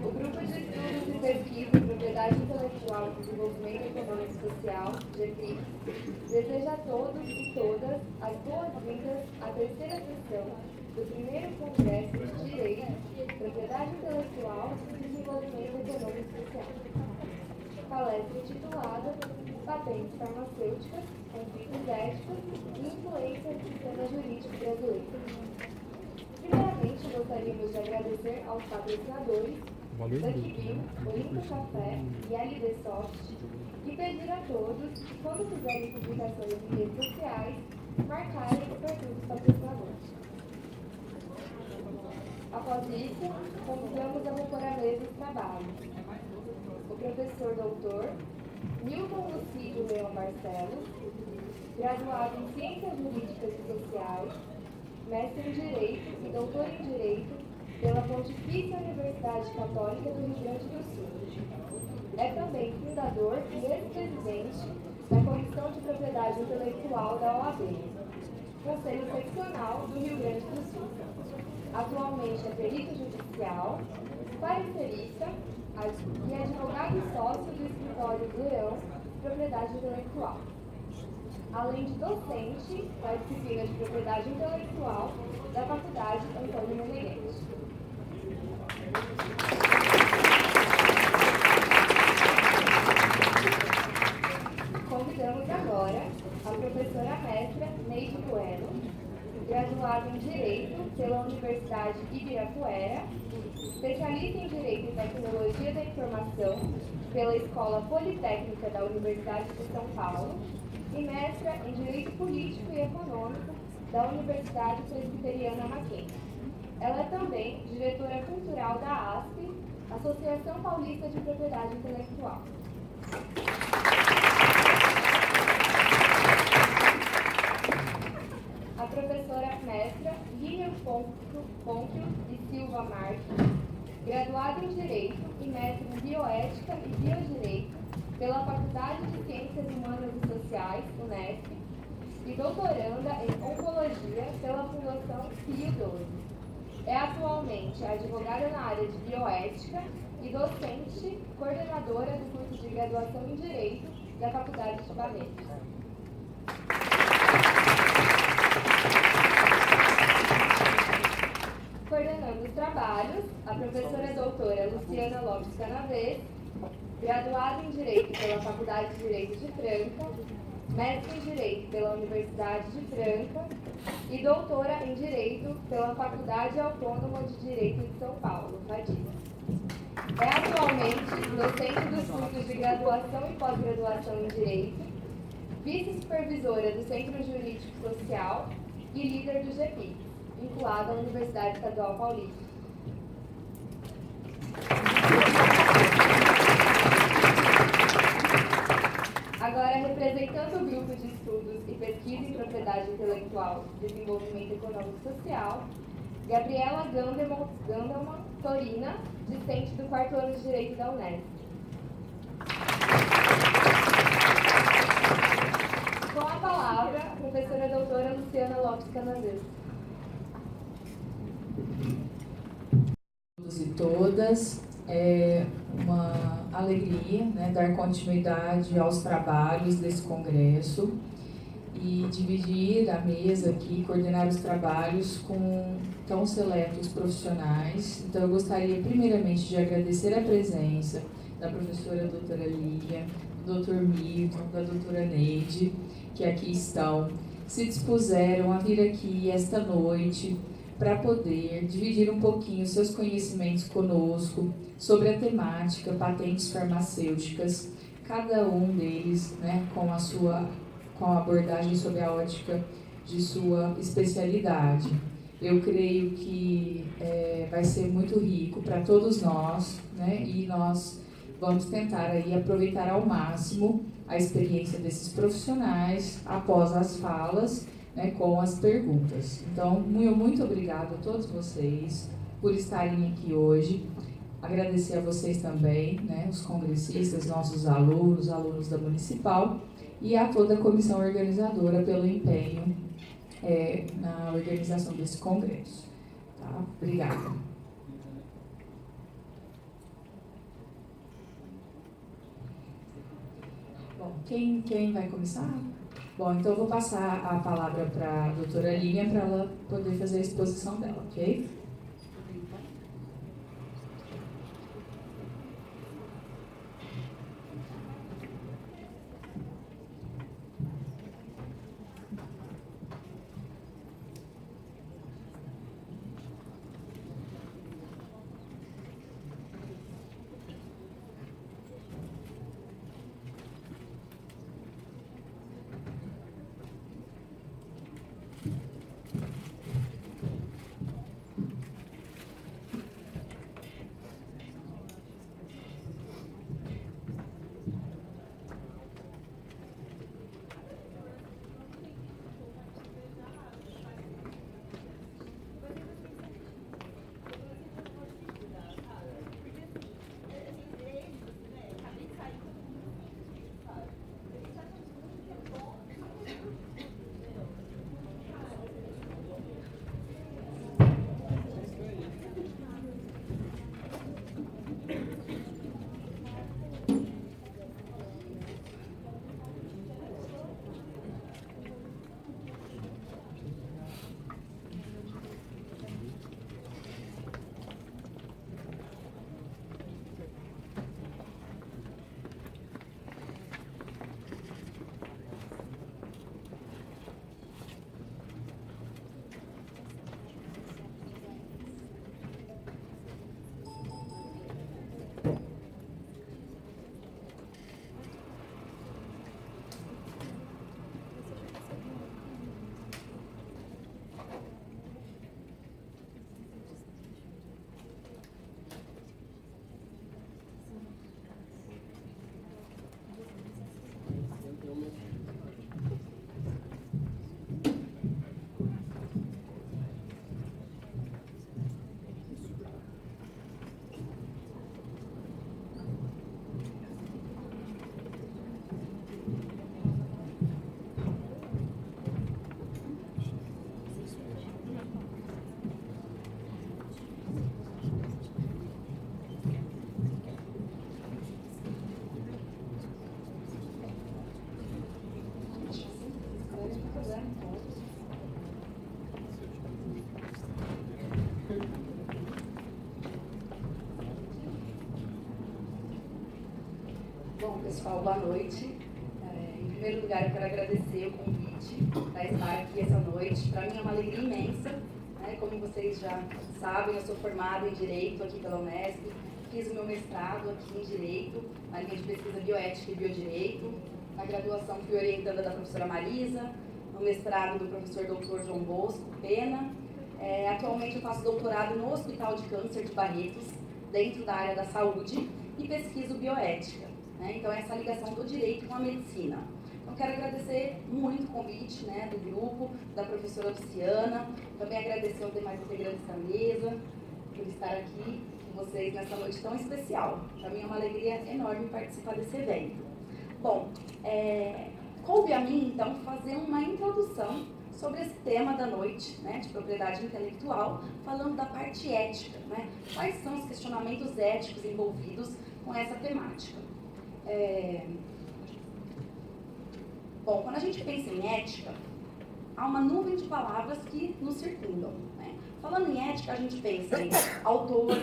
O Grupo de Estudos e Pesquisa em Propriedade Intelectual e Desenvolvimento Econômico e Social, GEPIC, deseja a todos e todas as boas-vindas à terceira sessão do primeiro Congresso de Direito, Propriedade Intelectual e Desenvolvimento Econômico e Social. Palestra intitulada Patentes Farmacêuticas, Conflitos Éticos e Influência do Sistema Jurídico Brasileiro. Primeiramente, gostaríamos de agradecer aos patrocinadores Lucky Bill, Olimpo Café e LD Soft e pedir a todos que, quando fizerem publicações em redes sociais, marcarem o perfil dos patrocinadores. Após isso, convidamos a repor à mesa os trabalhos. O professor doutor Milton Lucídio Leão Barcelos, graduado em Ciências Jurídicas e Sociais, mestre em Direito e doutor em Direito pela Pontifícia Universidade Católica do Rio Grande do Sul. É também fundador e ex-presidente da Comissão de Propriedade Intelectual da OAB, Conselho Seccional do Rio Grande do Sul. Atualmente é perito judicial, parecerista e advogado e sócio do escritório Leão Propriedade Intelectual, além de docente da disciplina de Propriedade Intelectual da Faculdade Antônio Meneghetti. Convidamos agora a professora mestra Neide Bueno, graduada em Direito pela Universidade Ibirapuera, especialista em Direito e Tecnologia da Informação pela Escola Politécnica da Universidade de São Paulo e mestra em Direito Político e Econômico da Universidade Presbiteriana Mackenzie. Ela é também diretora cultural da ASP, Associação Paulista de Propriedade Intelectual. A professora mestra Lilian Ponquio e Silva Marques, graduada em Direito e mestre em Bioética e Biodireito pela Faculdade de Ciências Humanas e Sociais, UNESP, e doutoranda em Oncologia pela Fundação Pio XII. É atualmente advogada na área de Bioética e docente, coordenadora do curso de graduação em Direito da Faculdade de Barretos. Coordenando os trabalhos, a professora doutora Luciana Lopes Canavês, graduada em Direito pela Faculdade de Direito de Franca, mestre em Direito pela Universidade de Franca e doutora em Direito pela Faculdade Autônoma de Direito de São Paulo, FADIA. É atualmente docente dos cursos de graduação e pós-graduação em Direito, vice-supervisora do Centro Jurídico Social e líder do GEPIC, vinculado à Universidade Estadual Paulista. Agora, representando o Grupo de Estudos e Pesquisa em Propriedade Intelectual e Desenvolvimento Econômico e Social, Gabriela Gandelman Torina, discente do 4º ano de Direito da Unesp. Com a palavra, a professora doutora Luciana Lopes Canavês. Todos e todas, é uma alegria, né, dar continuidade aos trabalhos desse congresso e dividir a mesa aqui, coordenar os trabalhos com tão seletos profissionais. Então, eu gostaria primeiramente de agradecer a presença da professora doutora Lilian, do doutor Milton, da doutora Neide, que aqui estão, se dispuseram a vir aqui esta noite para poder dividir um pouquinho seus conhecimentos conosco sobre a temática patentes farmacêuticas, cada um deles, né, com a abordagem sob a ótica de sua especialidade. Eu creio que vai ser muito rico para todos nós, né, e nós vamos tentar aí aproveitar ao máximo a experiência desses profissionais após as falas, né, com as perguntas. Então, muito obrigada a todos vocês por estarem aqui hoje. Agradecer a vocês também, né, os congressistas, nossos alunos da Municipal, e a toda a comissão organizadora pelo empenho na organização desse congresso. Tá? Obrigada. Bom, quem vai começar? Bom, então eu vou passar a palavra para a doutora Lívia para ela poder fazer a exposição dela, ok? Bom, pessoal, boa noite. Em primeiro lugar, eu quero agradecer o convite para estar aqui essa noite. Para mim é uma alegria imensa. Como vocês já sabem, eu sou formada em Direito aqui pela Unesp. Fiz o meu mestrado aqui em Direito, na linha de pesquisa Bioética e Biodireito. Na graduação fui orientanda da professora Marisa, no mestrado do professor Dr. João Bosco Pena. Atualmente eu faço doutorado no Hospital de Câncer de Barretos, dentro da área da saúde, e pesquiso bioética. Então, essa ligação do direito com a medicina. Então, quero agradecer muito o convite do grupo, da professora Luciana, também agradecer aos demais integrantes da mesa por estar aqui com vocês nessa noite tão especial. Para mim é uma alegria enorme participar desse evento. Bom, coube a mim, então, fazer uma introdução sobre esse tema da noite, de propriedade intelectual, falando da parte ética, Quais são os questionamentos éticos envolvidos com essa temática? Bom, quando a gente pensa em ética, há uma nuvem de palavras que nos circundam. Falando em ética, a gente pensa em autor,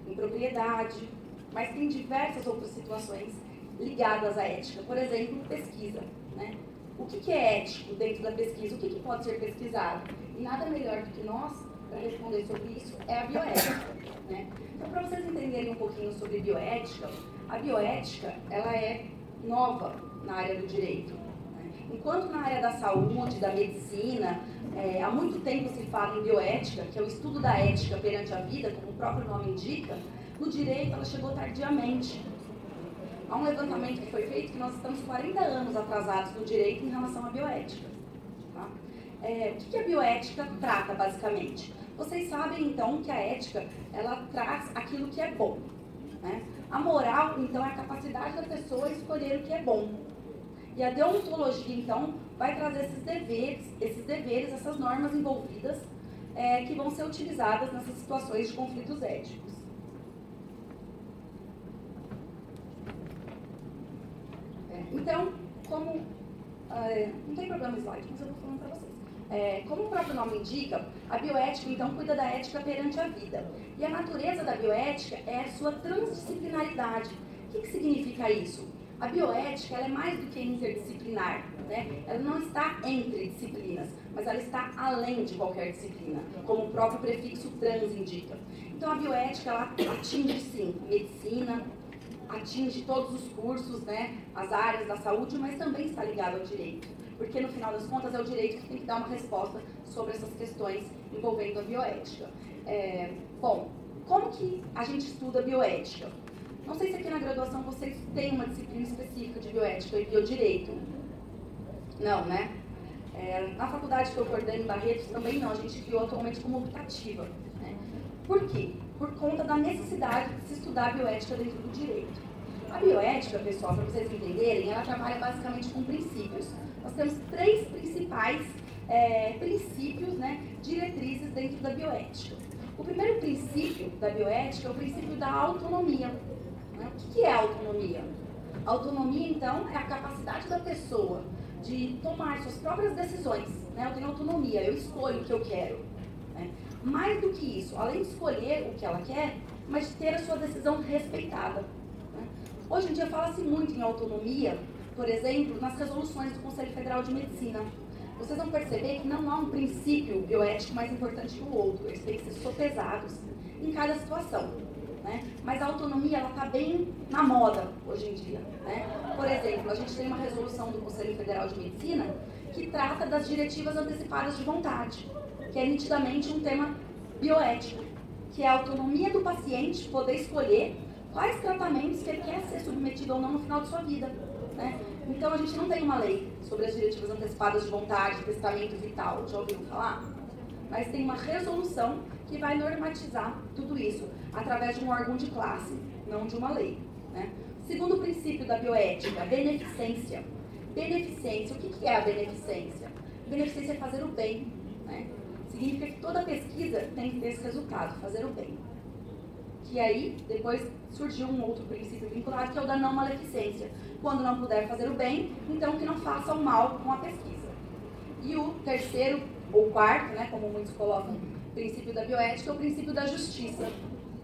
em propriedade, mas tem diversas outras situações ligadas à ética. Por exemplo, pesquisa. O que é ético dentro da pesquisa? O que pode ser pesquisado? E nada melhor do que nós, para responder sobre isso, é a bioética. Então, para vocês entenderem um pouquinho sobre bioética, a bioética ela é nova na área do direito. Enquanto na área da saúde, da medicina, há muito tempo se fala em bioética, que é o estudo da ética perante a vida, como o próprio nome indica, no direito ela chegou tardiamente. Há um levantamento que foi feito que nós estamos 40 anos atrasados no direito em relação à bioética. Tá? O que a bioética trata, basicamente? Vocês sabem, então, que a ética, ela traz aquilo que é bom. A moral, então, é a capacidade da pessoa escolher o que é bom. E a deontologia, então, vai trazer esses deveres, essas normas envolvidas, que vão ser utilizadas nessas situações de conflitos éticos. Então, como... não tem problema slide, mas eu vou falando para vocês. Como o próprio nome indica, a bioética, então, cuida da ética perante a vida. E a natureza da bioética é a sua transdisciplinaridade. O que significa isso? A bioética ela é mais do que interdisciplinar, né? Ela não está entre disciplinas, mas ela está além de qualquer disciplina, como o próprio prefixo trans indica. Então, a bioética ela atinge, sim, medicina, atinge todos os cursos, né, as áreas da saúde, mas também está ligado ao direito. Porque, no final das contas, é o direito que tem que dar uma resposta sobre essas questões envolvendo a bioética. Bom, como que a gente estuda bioética? Não sei se aqui na graduação vocês têm uma disciplina específica de bioética e biodireito. Não, né? Na faculdade que eu coordeno em Barretos também não, a gente criou atualmente como optativa. Né? Por quê? Por conta da necessidade de se estudar a bioética dentro do direito. A bioética, pessoal, para vocês entenderem, ela trabalha basicamente com princípios. Nós temos 3 principais princípios, né, diretrizes dentro da bioética. O primeiro princípio da bioética é o princípio da autonomia. Né? O que é a autonomia? A autonomia, então, é a capacidade da pessoa de tomar suas próprias decisões. Né? Eu tenho autonomia, eu escolho o que eu quero. Né? Mais do que isso, além de escolher o que ela quer, mas de ter a sua decisão respeitada. Né? Hoje em dia fala-se muito em autonomia, por exemplo, nas resoluções do Conselho Federal de Medicina. Vocês vão perceber que não há um princípio bioético mais importante que o outro. Eles têm que ser sopesados em cada situação. Né? Mas a autonomia está bem na moda hoje em dia. Né? Por exemplo, a gente tem uma resolução do Conselho Federal de Medicina que trata das diretivas antecipadas de vontade, que é nitidamente um tema bioético, que é a autonomia do paciente poder escolher quais tratamentos que ele quer ser submetido ou não no final de sua vida. Né? Então, a gente não tem uma lei sobre as diretivas antecipadas de vontade, testamento vital, já ouviram falar? Mas tem uma resolução que vai normatizar tudo isso através de um órgão de classe, não de uma lei. Né? Segundo princípio da bioética, a beneficência. Beneficência, o que é a beneficência? Beneficência é fazer o bem. Né? Significa que toda pesquisa tem que ter esse resultado, fazer o bem. Que aí, depois surgiu um outro princípio vinculado, que é o da não maleficência. Quando não puder fazer o bem, então que não faça o mal com a pesquisa. E o terceiro, ou quarto, né, como muitos colocam, princípio da bioética, é o princípio da justiça.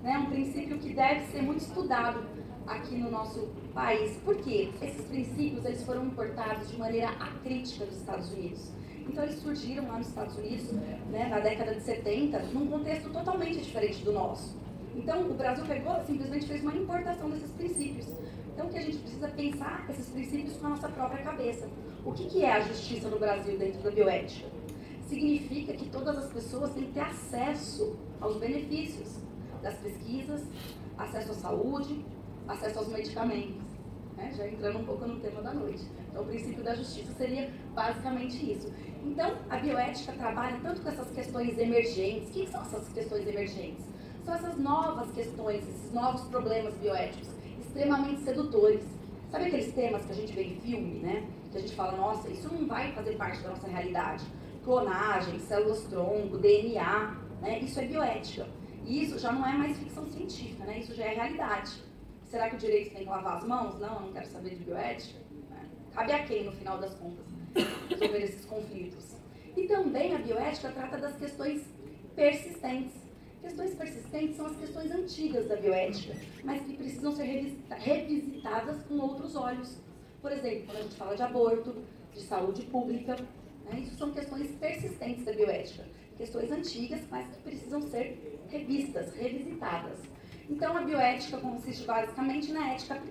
Né, um princípio que deve ser muito estudado aqui no nosso país. Por quê? Esses princípios eles foram importados de maneira acrítica dos Estados Unidos. Então eles surgiram lá nos Estados Unidos, né, na década de 70, num contexto totalmente diferente do nosso. Então o Brasil pegou, simplesmente fez uma importação desses princípios. Então, o que a gente precisa pensar esses princípios com a nossa própria cabeça. O que é a justiça no Brasil dentro da bioética? Significa que todas as pessoas têm que ter acesso aos benefícios das pesquisas, acesso à saúde, acesso aos medicamentos. Né? Já entrando um pouco no tema da noite. Então, o princípio da justiça seria basicamente isso. Então, a bioética trabalha tanto com essas questões emergentes. O que são essas questões emergentes? São essas novas questões, esses novos problemas bioéticos, extremamente sedutores. Sabe aqueles temas que a gente vê em filme, né? Que a gente fala, nossa, isso não vai fazer parte da nossa realidade. Clonagem, células-tronco, DNA, né? Isso é bioética. E isso já não é mais ficção científica, né? Isso já é realidade. Será que o direito tem que lavar as mãos? Não, eu não quero saber de bioética. Né? Cabe a quem, no final das contas, resolver esses conflitos. E também a bioética trata das questões persistentes. Questões persistentes são as questões antigas da bioética, mas que precisam ser revisitadas com outros olhos. Por exemplo, quando a gente fala de aborto, de saúde pública, né, isso são questões persistentes da bioética. Questões antigas, mas que precisam ser revistas, revisitadas. Então, a bioética consiste basicamente na ética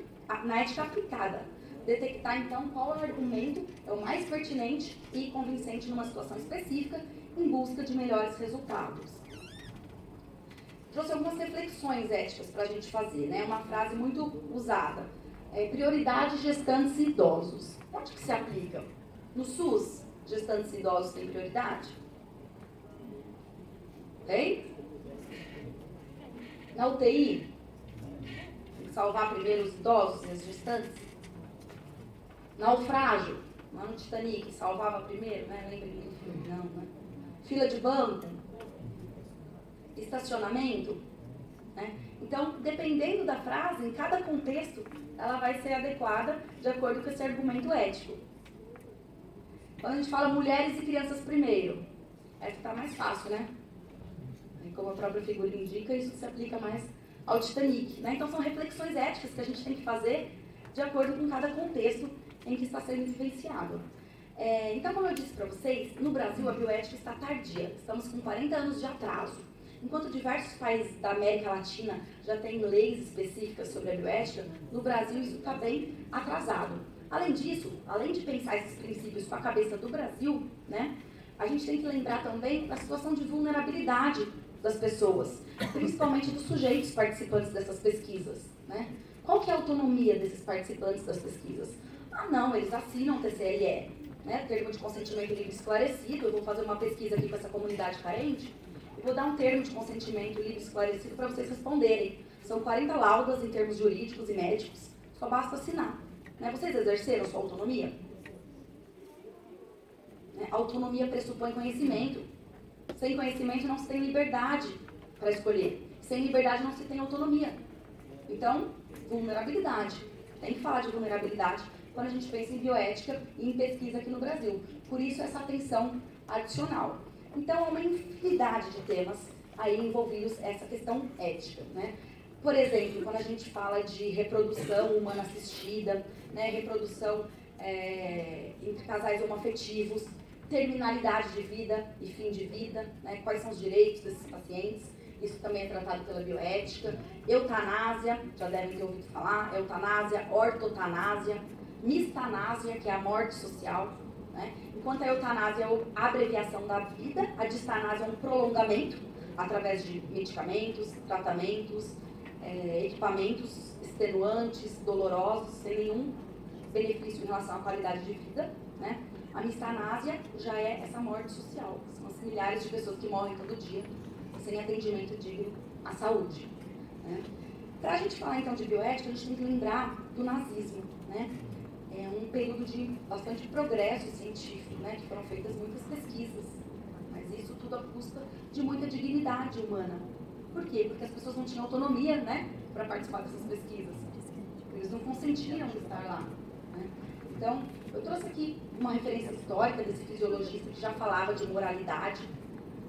aplicada. Detectar, então, qual argumento é o mais pertinente e convincente numa situação específica, em busca de melhores resultados. Trouxe algumas reflexões éticas para a gente fazer, né? Uma frase muito usada. Prioridade gestantes e idosos. Onde que se aplica? No SUS, gestantes e idosos têm prioridade? Tem? Na UTI, tem que salvar primeiro os idosos e as gestantes? Naufrágio, lá no Titanic, salvava primeiro, né? Lembra do filme? Não, né? Fila de banco? Estacionamento, né? Então, dependendo da frase, em cada contexto, ela vai ser adequada de acordo com esse argumento ético. Quando a gente fala mulheres e crianças primeiro, essa está mais fácil, né? E como a própria figura indica, isso se aplica mais ao Titanic, né? Então, são reflexões éticas que a gente tem que fazer de acordo com cada contexto em que está sendo vivenciado. Então, como eu disse para vocês, no Brasil a bioética está tardia. Estamos com 40 anos de atraso. Enquanto diversos países da América Latina já têm leis específicas sobre a bioética, no Brasil isso está bem atrasado. Além disso, além de pensar esses princípios com a cabeça do Brasil, né, a gente tem que lembrar também da situação de vulnerabilidade das pessoas, principalmente dos sujeitos participantes dessas pesquisas, né? Qual que é a autonomia desses participantes das pesquisas? Ah, não, eles assinam o TCLE, né? Termo de consentimento livre esclarecido. Eu vou fazer uma pesquisa aqui com essa comunidade carente, eu vou dar um termo de consentimento livre esclarecido para vocês responderem. São 40 laudas em termos jurídicos e médicos, só basta assinar. Né? Vocês exerceram sua autonomia? Né? Autonomia pressupõe conhecimento. Sem conhecimento não se tem liberdade para escolher. Sem liberdade não se tem autonomia. Então, vulnerabilidade. Tem que falar de vulnerabilidade quando a gente pensa em bioética e em pesquisa aqui no Brasil. Por isso, essa atenção adicional. Então, há uma infinidade de temas aí envolvidos essa questão ética, né? Por exemplo, quando a gente fala de reprodução humana assistida, né, reprodução entre casais homoafetivos, terminalidade de vida e fim de vida, né, quais são os direitos desses pacientes, isso também é tratado pela bioética. Eutanásia, já devem ter ouvido falar, eutanásia, ortotanásia, mistanásia, que é a morte social, né? Enquanto a eutanásia é a abreviação da vida, a distanásia é um prolongamento através de medicamentos, tratamentos, equipamentos extenuantes, dolorosos, sem nenhum benefício em relação à qualidade de vida, né? A mistanásia já é essa morte social, são as milhares de pessoas que morrem todo dia sem atendimento digno à saúde, né? Para a gente falar então de bioética, a gente tem que lembrar do nazismo, né? É um período de bastante progresso científico, né? Que foram feitas muitas pesquisas, mas isso tudo à custa de muita dignidade humana. Por quê? Porque as pessoas não tinham autonomia, né, para participar dessas pesquisas. Eles não consentiram de estar lá, né? Então, eu trouxe aqui uma referência histórica desse fisiologista que já falava de moralidade,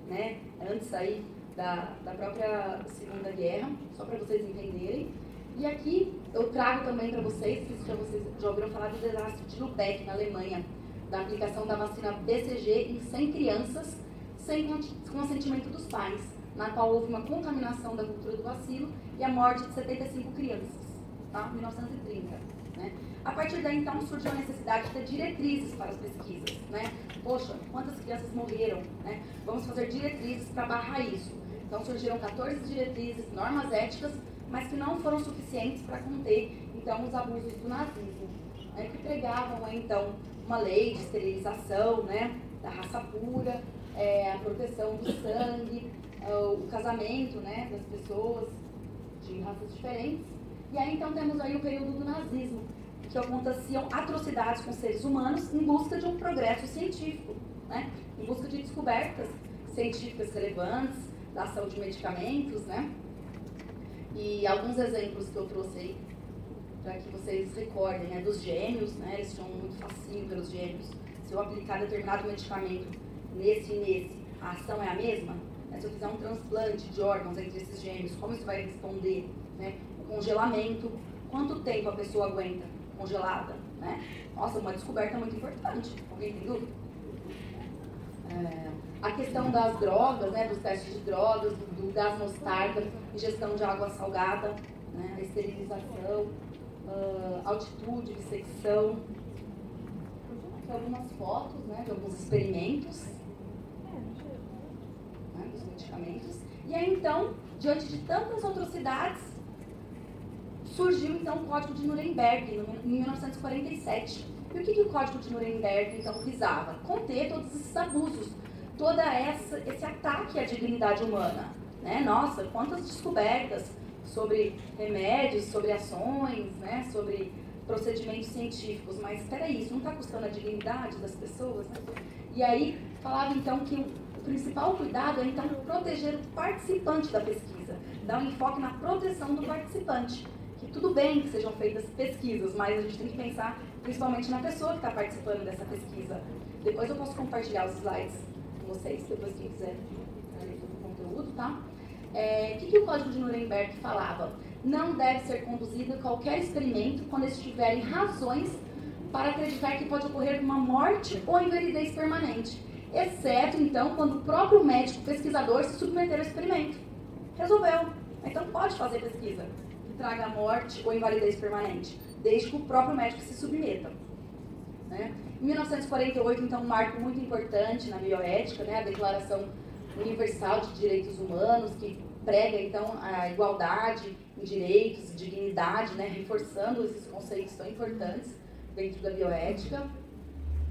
né, antes aí da própria Segunda Guerra, só para vocês entenderem. E aqui eu trago também para vocês, se vocês já ouviram falar do desastre de Lübeck, na Alemanha, da aplicação da vacina BCG em 100 crianças sem consentimento dos pais, na qual houve uma contaminação da cultura do bacilo e a morte de 75 crianças, tá? 1930, né? A partir daí, então, surgiu a necessidade de ter diretrizes para as pesquisas, né? Poxa, quantas crianças morreram, né? Vamos fazer diretrizes para barrar isso. Então, surgiram 14 diretrizes, normas éticas, mas que não foram suficientes para conter, então, os abusos do nazismo, né? Que pregavam, então, uma lei de esterilização, né? Da raça pura, a proteção do sangue, o casamento, né, das pessoas de raças diferentes. E aí então temos aí o período do nazismo, que aconteciam atrocidades com seres humanos em busca de um progresso científico, né, em busca de descobertas científicas relevantes, da ação de medicamentos, né. E alguns exemplos que eu trouxe aí para que vocês recordem, né, dos gêmeos, né, eles tinham muito fascínio pelos gêmeos. Se eu aplicar determinado medicamento nesse e nesse, a ação é a mesma? Se eu fizer um transplante de órgãos entre esses gêmeos, como isso vai responder? Né? O congelamento, quanto tempo a pessoa aguenta congelada? Né? Nossa, uma descoberta muito importante. Alguém tem dúvida? A questão das drogas, né, dos testes de drogas, do gás mostarda, ingestão de água salgada, né, a esterilização, altitude, dissecção. Aqui algumas fotos, né, de alguns experimentos, né, dos medicamentos. E aí, então, diante de tantas atrocidades, surgiu, então, o Código de Nuremberg, em 1947. E o que o Código de Nuremberg, então, visava? Conter todos esses abusos, esse ataque à dignidade humana, né? Nossa, quantas descobertas sobre remédios, sobre ações, né? Sobre procedimentos científicos, mas espera aí, isso não está custando a dignidade das pessoas, né? E aí falava então que o principal cuidado é então proteger o participante da pesquisa, dá um enfoque na proteção do participante. Que tudo bem que sejam feitas pesquisas, mas a gente tem que pensar principalmente na pessoa que está participando dessa pesquisa. Depois eu posso compartilhar os slides com vocês, depois quem quiser ler o conteúdo, tá? O que o Código de Nuremberg falava? Não deve ser conduzido qualquer experimento quando estiverem razões para acreditar que pode ocorrer uma morte ou invalidez permanente, exceto, então, quando o próprio médico pesquisador se submeter ao experimento. Resolveu. Então pode fazer pesquisa que traga morte ou invalidez permanente, desde que o próprio médico se submeta. Né? Em 1948, então, um marco muito importante na bioética, né, a Declaração Universal de Direitos Humanos, que prega, então, a igualdade em direitos, dignidade, né, reforçando esses conceitos tão importantes dentro da bioética.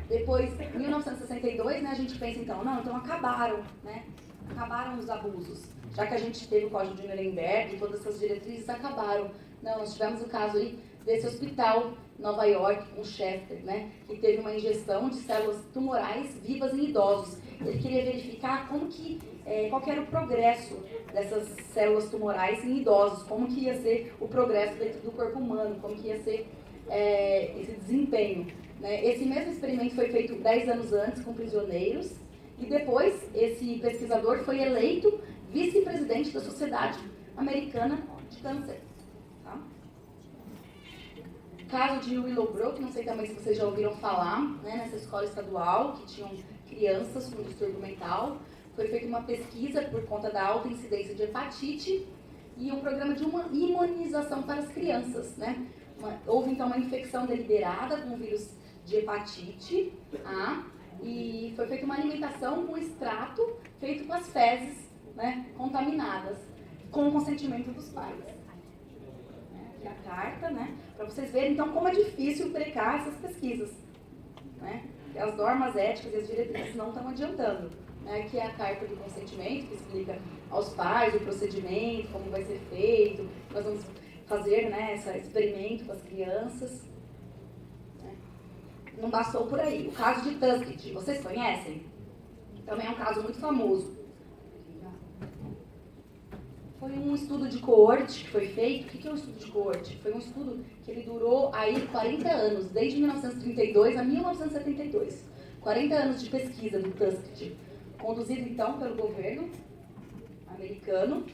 Depois, em 1962, né, a gente pensa, então acabaram, né, acabaram os abusos. Já que a gente teve o Código de Nuremberg e todas essas diretrizes acabaram. Não, nós tivemos o caso aí desse hospital em Nova York, com Chester, né, que teve uma injeção de células tumorais vivas em idosos. Ele queria verificar qual que era o progresso dessas células tumorais em idosos, como que ia ser o progresso dentro do corpo humano, como que ia ser esse desempenho. Né? Esse mesmo experimento foi feito 10 anos antes com prisioneiros, e depois esse pesquisador foi eleito vice-presidente da Sociedade Americana de Câncer. Tá? Caso de Willowbrook, não sei também se vocês já ouviram falar, né, nessa escola estadual, que tinham crianças com distúrbio mental. Foi feita uma pesquisa por conta da alta incidência de hepatite e um programa de uma imunização para as crianças. Né? Houve então uma infecção deliberada com o vírus de hepatite A, e foi feita uma alimentação com extrato feito com as fezes, né, contaminadas, com o consentimento dos pais. Aqui a carta, né, para vocês verem então como é difícil brecar essas pesquisas. Né? As normas éticas e as diretrizes não estão adiantando. Né? Aqui é a carta do consentimento, que explica aos pais o procedimento, como vai ser feito, nós vamos fazer, né, esse experimento com as crianças. Né? Não bastou por aí. O caso de Tuskegee, vocês conhecem? Também é um caso muito famoso. Foi um estudo de coorte que foi feito. O que é um estudo de coorte? Foi um estudo que ele durou aí 40 anos, desde 1932 a 1972. 40 anos de pesquisa do Tuskegee, conduzido então pelo governo americano,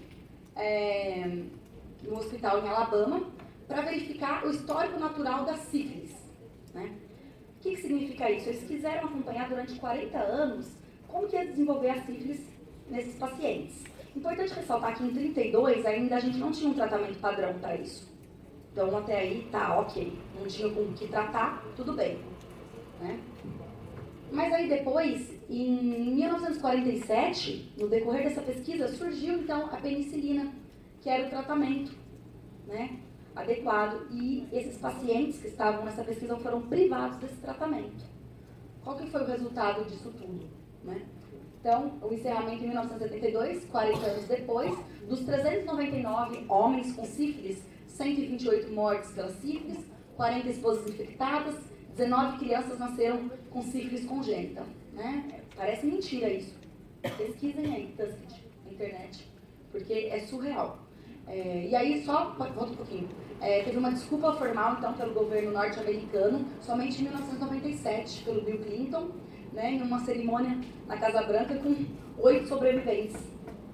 no hospital em Alabama, para verificar o histórico natural da sífilis. Né? O que significa isso? Eles quiseram acompanhar durante 40 anos como que ia desenvolver a sífilis nesses pacientes. Importante ressaltar que em 32 ainda a gente não tinha um tratamento padrão para isso. Então até aí tá ok, não tinha com o que tratar, tudo bem. Né? Mas aí depois, em 1947, no decorrer dessa pesquisa, surgiu então a penicilina, que era o tratamento, né, adequado, e esses pacientes que estavam nessa pesquisa foram privados desse tratamento. Qual que foi o resultado disso tudo? Né? Então, o encerramento em 1972, 40 anos depois, dos 399 homens com sífilis, 128 mortes pela sífilis, 40 esposas infectadas, 19 crianças nasceram com sífilis congênita. Né? Parece mentira isso. Pesquisem aí, Tuskegee, na internet, porque é surreal. E aí, volta um pouquinho, teve uma desculpa formal, então, pelo governo norte-americano, somente em 1997, pelo Bill Clinton, né, em uma cerimônia na Casa Branca com 8 sobreviventes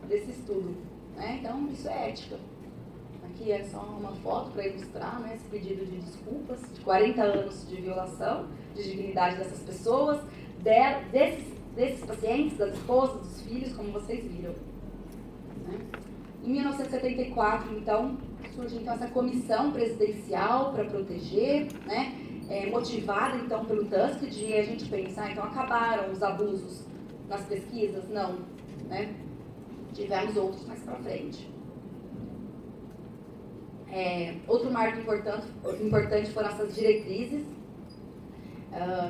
desse estudo. Né? Então, isso é ética. Aqui é só uma foto para ilustrar, né, esse pedido de desculpas, de 40 anos de violação de dignidade dessas pessoas, desses pacientes, das esposas, dos filhos, como vocês viram. Né? Em 1974, então, surge então, essa comissão presidencial para proteger, né, motivada então pelo Tuskegee, e a gente pensa, então acabaram os abusos nas pesquisas? Não. Né? Tivemos outros mais para frente. Outro marco importante foram essas diretrizes,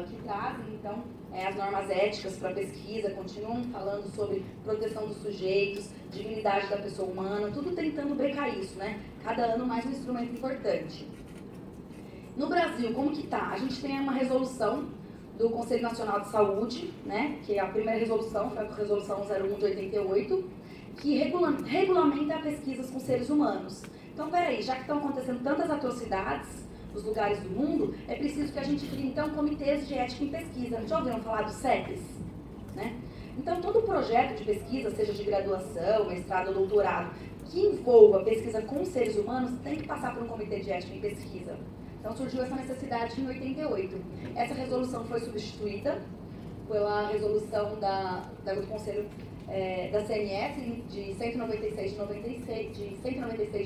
que trazem, então, as normas éticas para a pesquisa, continuam falando sobre proteção dos sujeitos, dignidade da pessoa humana, tudo tentando brecar isso, né? Cada ano mais um instrumento importante. No Brasil, como que tá? A gente tem uma resolução do Conselho Nacional de Saúde, né? Que a primeira resolução foi a resolução 01 de 88, que regulamenta pesquisas com seres humanos. Então, peraí, já que estão acontecendo tantas atrocidades nos lugares do mundo, é preciso que a gente crie, então, comitês de ética em pesquisa. Já ouviram falar dos CEPs? Né? Então, todo projeto de pesquisa, seja de graduação, mestrado ou doutorado, que envolva pesquisa com seres humanos, tem que passar por um comitê de ética em pesquisa. Então, surgiu essa necessidade em 88. Essa resolução foi substituída pela resolução do Conselho da CNS de 196 de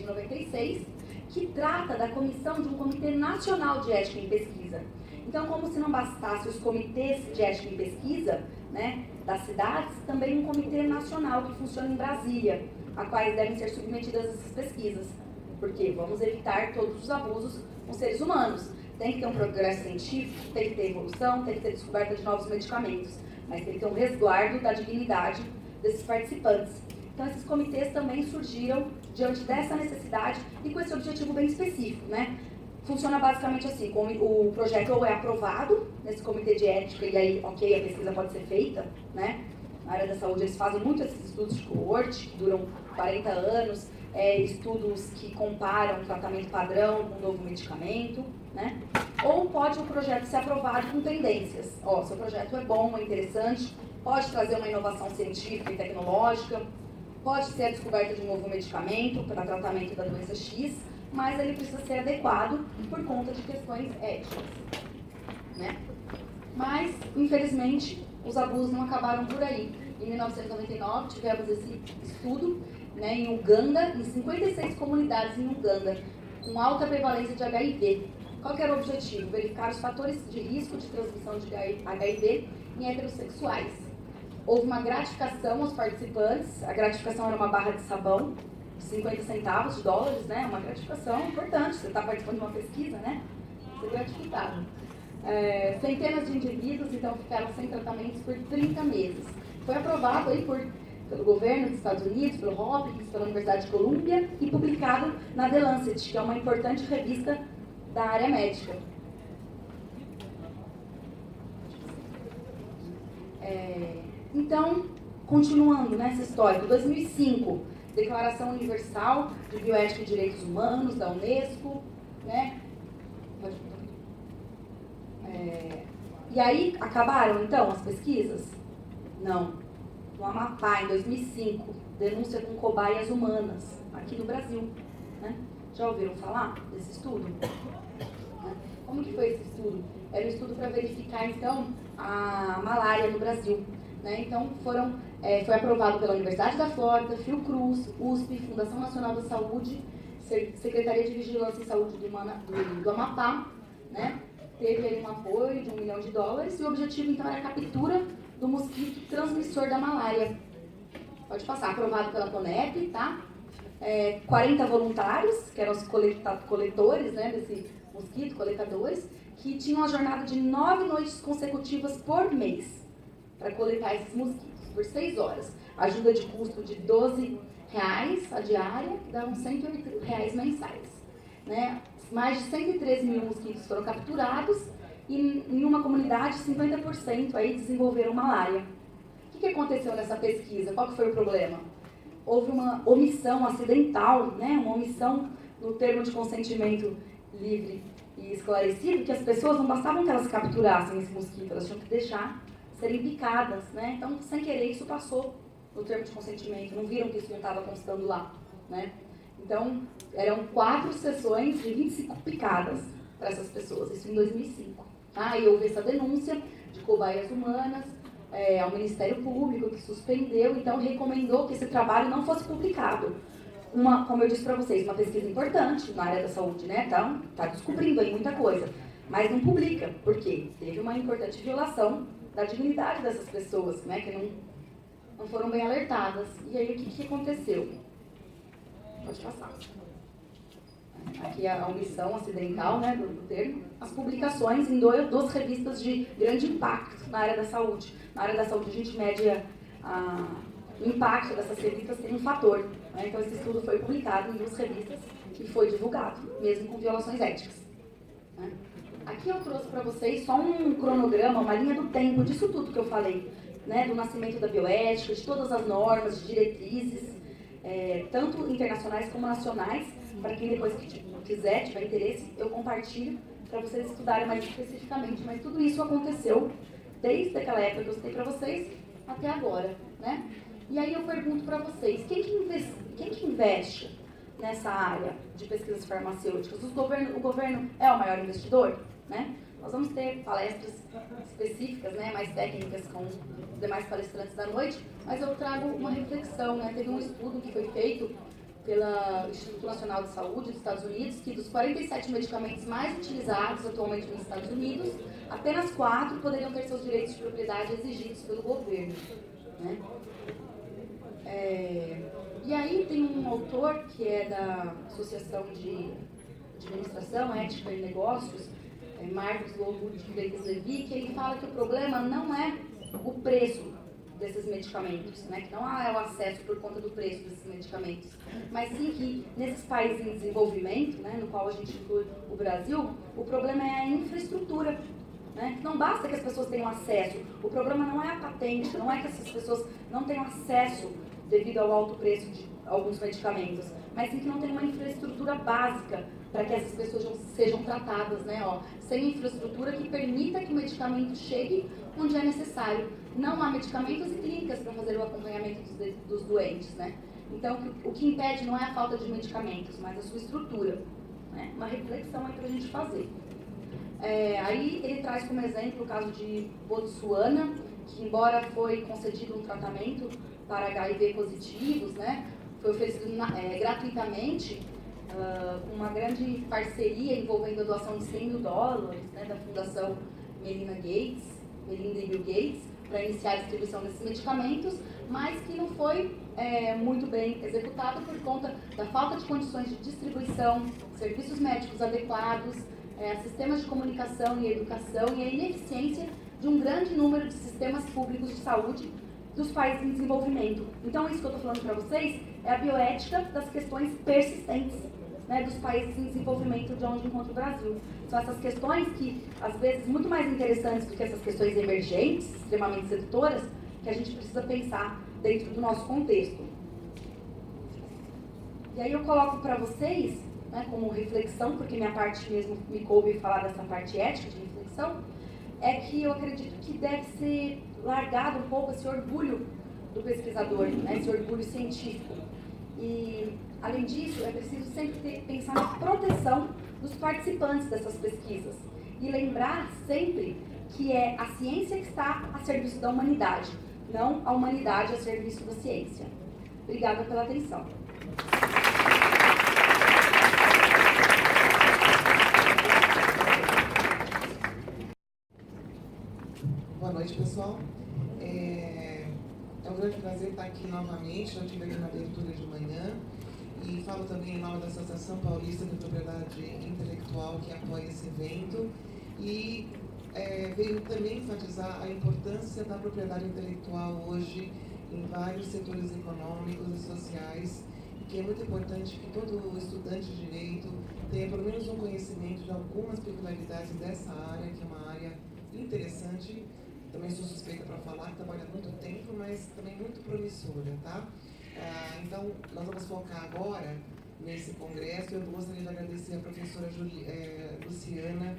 96, que trata da comissão de um Comitê Nacional de Ética em Pesquisa. Então, como se não bastasse os comitês de ética em pesquisa, né, das cidades, também um comitê nacional que funciona em Brasília, a quais devem ser submetidas essas pesquisas. Porque vamos evitar todos os abusos com seres humanos. Tem que ter um progresso científico, tem que ter evolução, tem que ter descoberta de novos medicamentos, mas tem que ter um resguardo da dignidade desses participantes. Então, esses comitês também surgiram diante dessa necessidade e com esse objetivo bem específico, né? Funciona basicamente assim, como o projeto ou é aprovado nesse comitê de ética e aí, ok, a pesquisa pode ser feita, né? Na área da saúde eles fazem muito esses estudos de coorte, que duram 40 anos, estudos que comparam o tratamento padrão com um novo medicamento, né? Ou pode o projeto ser aprovado com pendências. Ó, seu projeto é bom, é interessante, pode trazer uma inovação científica e tecnológica, pode ser a descoberta de um novo medicamento para tratamento da doença X, mas ele precisa ser adequado por conta de questões éticas, né? Mas, infelizmente, os abusos não acabaram por aí. Em 1999, tivemos esse estudo, né, em Uganda, em 56 comunidades em Uganda, com alta prevalência de HIV. Qual que era o objetivo? Verificar os fatores de risco de transmissão de HIV em heterossexuais. Houve uma gratificação aos participantes, a gratificação era uma barra de sabão, de 50 centavos de dólares, né? Uma gratificação importante, você está participando de uma pesquisa, né? Ser gratificado. Centenas de indivíduos, então, ficaram sem tratamentos por 30 meses. Foi aprovado aí pelo governo dos Estados Unidos, pelo Hopkins, pela Universidade de Colômbia e publicado na The Lancet, que é uma importante revista da área médica. Então, continuando nessa história, 2005, Declaração Universal de Bioética e Direitos Humanos da Unesco, né? E aí, acabaram então as pesquisas? Não. No Amapá, em 2005, denúncia com cobaias humanas, aqui no Brasil. Né? Já ouviram falar desse estudo? Como que foi esse estudo? Era um estudo para verificar, então, a malária no Brasil. Né? Então, foi aprovado pela Universidade da Flórida, Fiocruz, USP, Fundação Nacional da Saúde, Secretaria de Vigilância em Saúde do Amapá, né? Teve aí um apoio de $1 milhão e o objetivo, então, era a captura do mosquito transmissor da malária. Pode passar, aprovado pela CONEP, tá? 40 voluntários, que eram os coletores, né, desse mosquito, coletadores, que tinham uma jornada de 9 noites consecutivas por mês para coletar esses mosquitos, por 6 horas. Ajuda de custo de R$12 a diária, que dá uns R$108 mensais. Né? Mais de 113 mil mosquitos foram capturados e em uma comunidade 50% aí desenvolveram malária. O que aconteceu nessa pesquisa? Qual que foi o problema? Houve uma omissão acidental, né? Uma omissão no termo de consentimento livre e esclarecido, que as pessoas não bastavam que elas capturassem esse mosquito, elas tinham que deixar serem picadas, né? Então, sem querer, isso passou no termo de consentimento, não viram que isso não estava constando lá, né? Então, eram 4 sessões de 25 picadas para essas pessoas, isso em 2005. Ah, e houve essa denúncia de cobaias humanas ao Ministério Público, que suspendeu, então recomendou que esse trabalho não fosse publicado. Como eu disse para vocês, uma pesquisa importante na área da saúde, né? Então, está descobrindo aí muita coisa, mas não publica, porque teve uma importante violação da dignidade dessas pessoas, né? Que não foram bem alertadas. E aí, o que aconteceu? Pode passar. Aqui a omissão acidental, né, do termo. As publicações em 2 revistas de grande impacto na área da saúde. Na área da saúde, a gente mede o impacto dessas revistas tem um fator. Né? Então, esse estudo foi publicado em 2 revistas e foi divulgado, mesmo com violações éticas. Né? Aqui eu trouxe para vocês só um cronograma, uma linha do tempo disso tudo que eu falei. né, do nascimento da bioética, de todas as normas, de diretrizes, tanto internacionais como nacionais, para quem depois quiser, tiver interesse, eu compartilho para vocês estudarem mais especificamente, mas tudo isso aconteceu desde aquela época que eu citei para vocês até agora, né? E aí eu pergunto para vocês, quem que investe nessa área de pesquisas farmacêuticas? O governo é o maior investidor, né? Nós vamos ter palestras específicas, né, mais técnicas com os demais palestrantes da noite, mas eu trago uma reflexão, né? Teve um estudo que foi feito pelo Instituto Nacional de Saúde dos Estados Unidos, que dos 47 medicamentos mais utilizados atualmente nos Estados Unidos, apenas 4 poderiam ter seus direitos de propriedade exigidos pelo governo, né? E aí tem um autor que é da Associação de Administração, Ética e Negócios, Marcos Lobo de Freitas Levi, que ele fala que o problema não é o preço desses medicamentos, né? Que não é o acesso por conta do preço desses medicamentos, mas sim que nesses países em desenvolvimento, né, no qual a gente inclui o Brasil, o problema é a infraestrutura, né? Não basta que as pessoas tenham acesso, o problema não é a patente, não é que essas pessoas não tenham acesso devido ao alto preço de alguns medicamentos, mas sim que não tem uma infraestrutura básica para que essas pessoas sejam tratadas, né? Sem infraestrutura que permita que o medicamento chegue onde é necessário. Não há medicamentos e clínicas para fazer o acompanhamento dos doentes, né? Então, o que impede não é a falta de medicamentos, mas a sua estrutura, né? Uma reflexão aí para a gente fazer. Aí ele traz como exemplo o caso de Botsuana, que embora foi concedido um tratamento para HIV positivos, né, foi oferecido gratuitamente, com uma grande parceria envolvendo a doação de $100 mil, né, da Fundação Melinda e Bill Gates, para iniciar a distribuição desses medicamentos, mas que não foi muito bem executado por conta da falta de condições de distribuição, serviços médicos adequados, sistemas de comunicação e educação e a ineficiência de um grande número de sistemas públicos de saúde dos países em desenvolvimento. Então, isso que eu estou falando para vocês é a bioética das questões persistentes, né, dos países em desenvolvimento de onde encontra o Brasil. São essas questões que, às vezes, muito mais interessantes do que essas questões emergentes, extremamente sedutoras, que a gente precisa pensar dentro do nosso contexto. E aí eu coloco para vocês, né, como reflexão, porque minha parte mesmo me coube falar dessa parte ética de reflexão, é que eu acredito que deve ser largado um pouco esse orgulho do pesquisador, né, esse orgulho científico. E, além disso, é preciso sempre pensar na proteção dos participantes dessas pesquisas e lembrar sempre que é a ciência que está a serviço da humanidade, não a humanidade a serviço da ciência. Obrigada pela atenção. Boa noite, pessoal. É um grande prazer estar aqui novamente. Já tive aqui na abertura de manhã e falo também em nome da Associação Paulista de Propriedade Intelectual, que apoia esse evento, e veio também enfatizar a importância da propriedade intelectual hoje em vários setores econômicos e sociais, que é muito importante que todo estudante de direito tenha pelo menos um conhecimento de algumas peculiaridades dessa área, que é uma área interessante. Também sou suspeita para falar, que trabalho há muito tempo, mas também muito promissora, tá? Então, nós vamos focar agora nesse congresso. Eu gostaria de agradecer a professora Luciana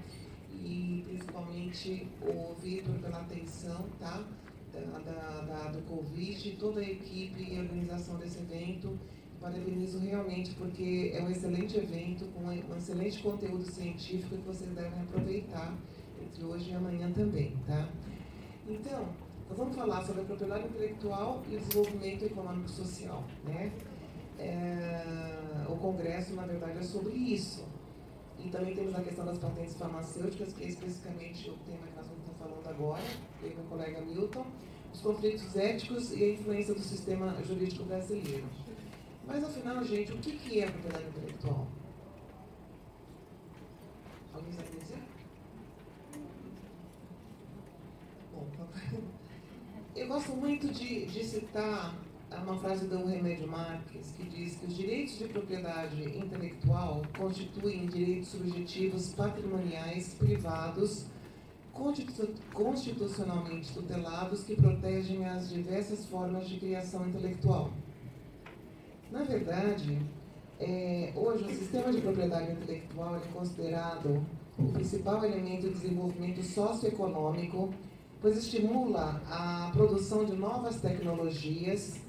e principalmente o Vitor pela atenção, tá? Do convite, toda a equipe e a organização desse evento. Parabenizo realmente porque é um excelente evento, com um excelente conteúdo científico que vocês devem aproveitar entre hoje e amanhã também, tá? Então, nós vamos falar sobre a propriedade intelectual e o desenvolvimento econômico e social, né? O congresso, na verdade, é sobre isso. E também temos a questão das patentes farmacêuticas, que é especificamente o tema que nós vamos estar falando agora, eu e meu colega Milton, os conflitos éticos e a influência do sistema jurídico brasileiro. Mas, afinal, gente, o que é a propriedade intelectual? Alguém sabe dizer? Bom, eu gosto muito de citar uma frase do Remédio Marques, que diz que os direitos de propriedade intelectual constituem direitos subjetivos patrimoniais privados constitucionalmente tutelados que protegem as diversas formas de criação intelectual. Na verdade, hoje o sistema de propriedade intelectual é considerado o principal elemento de desenvolvimento socioeconômico, pois estimula a produção de novas tecnologias,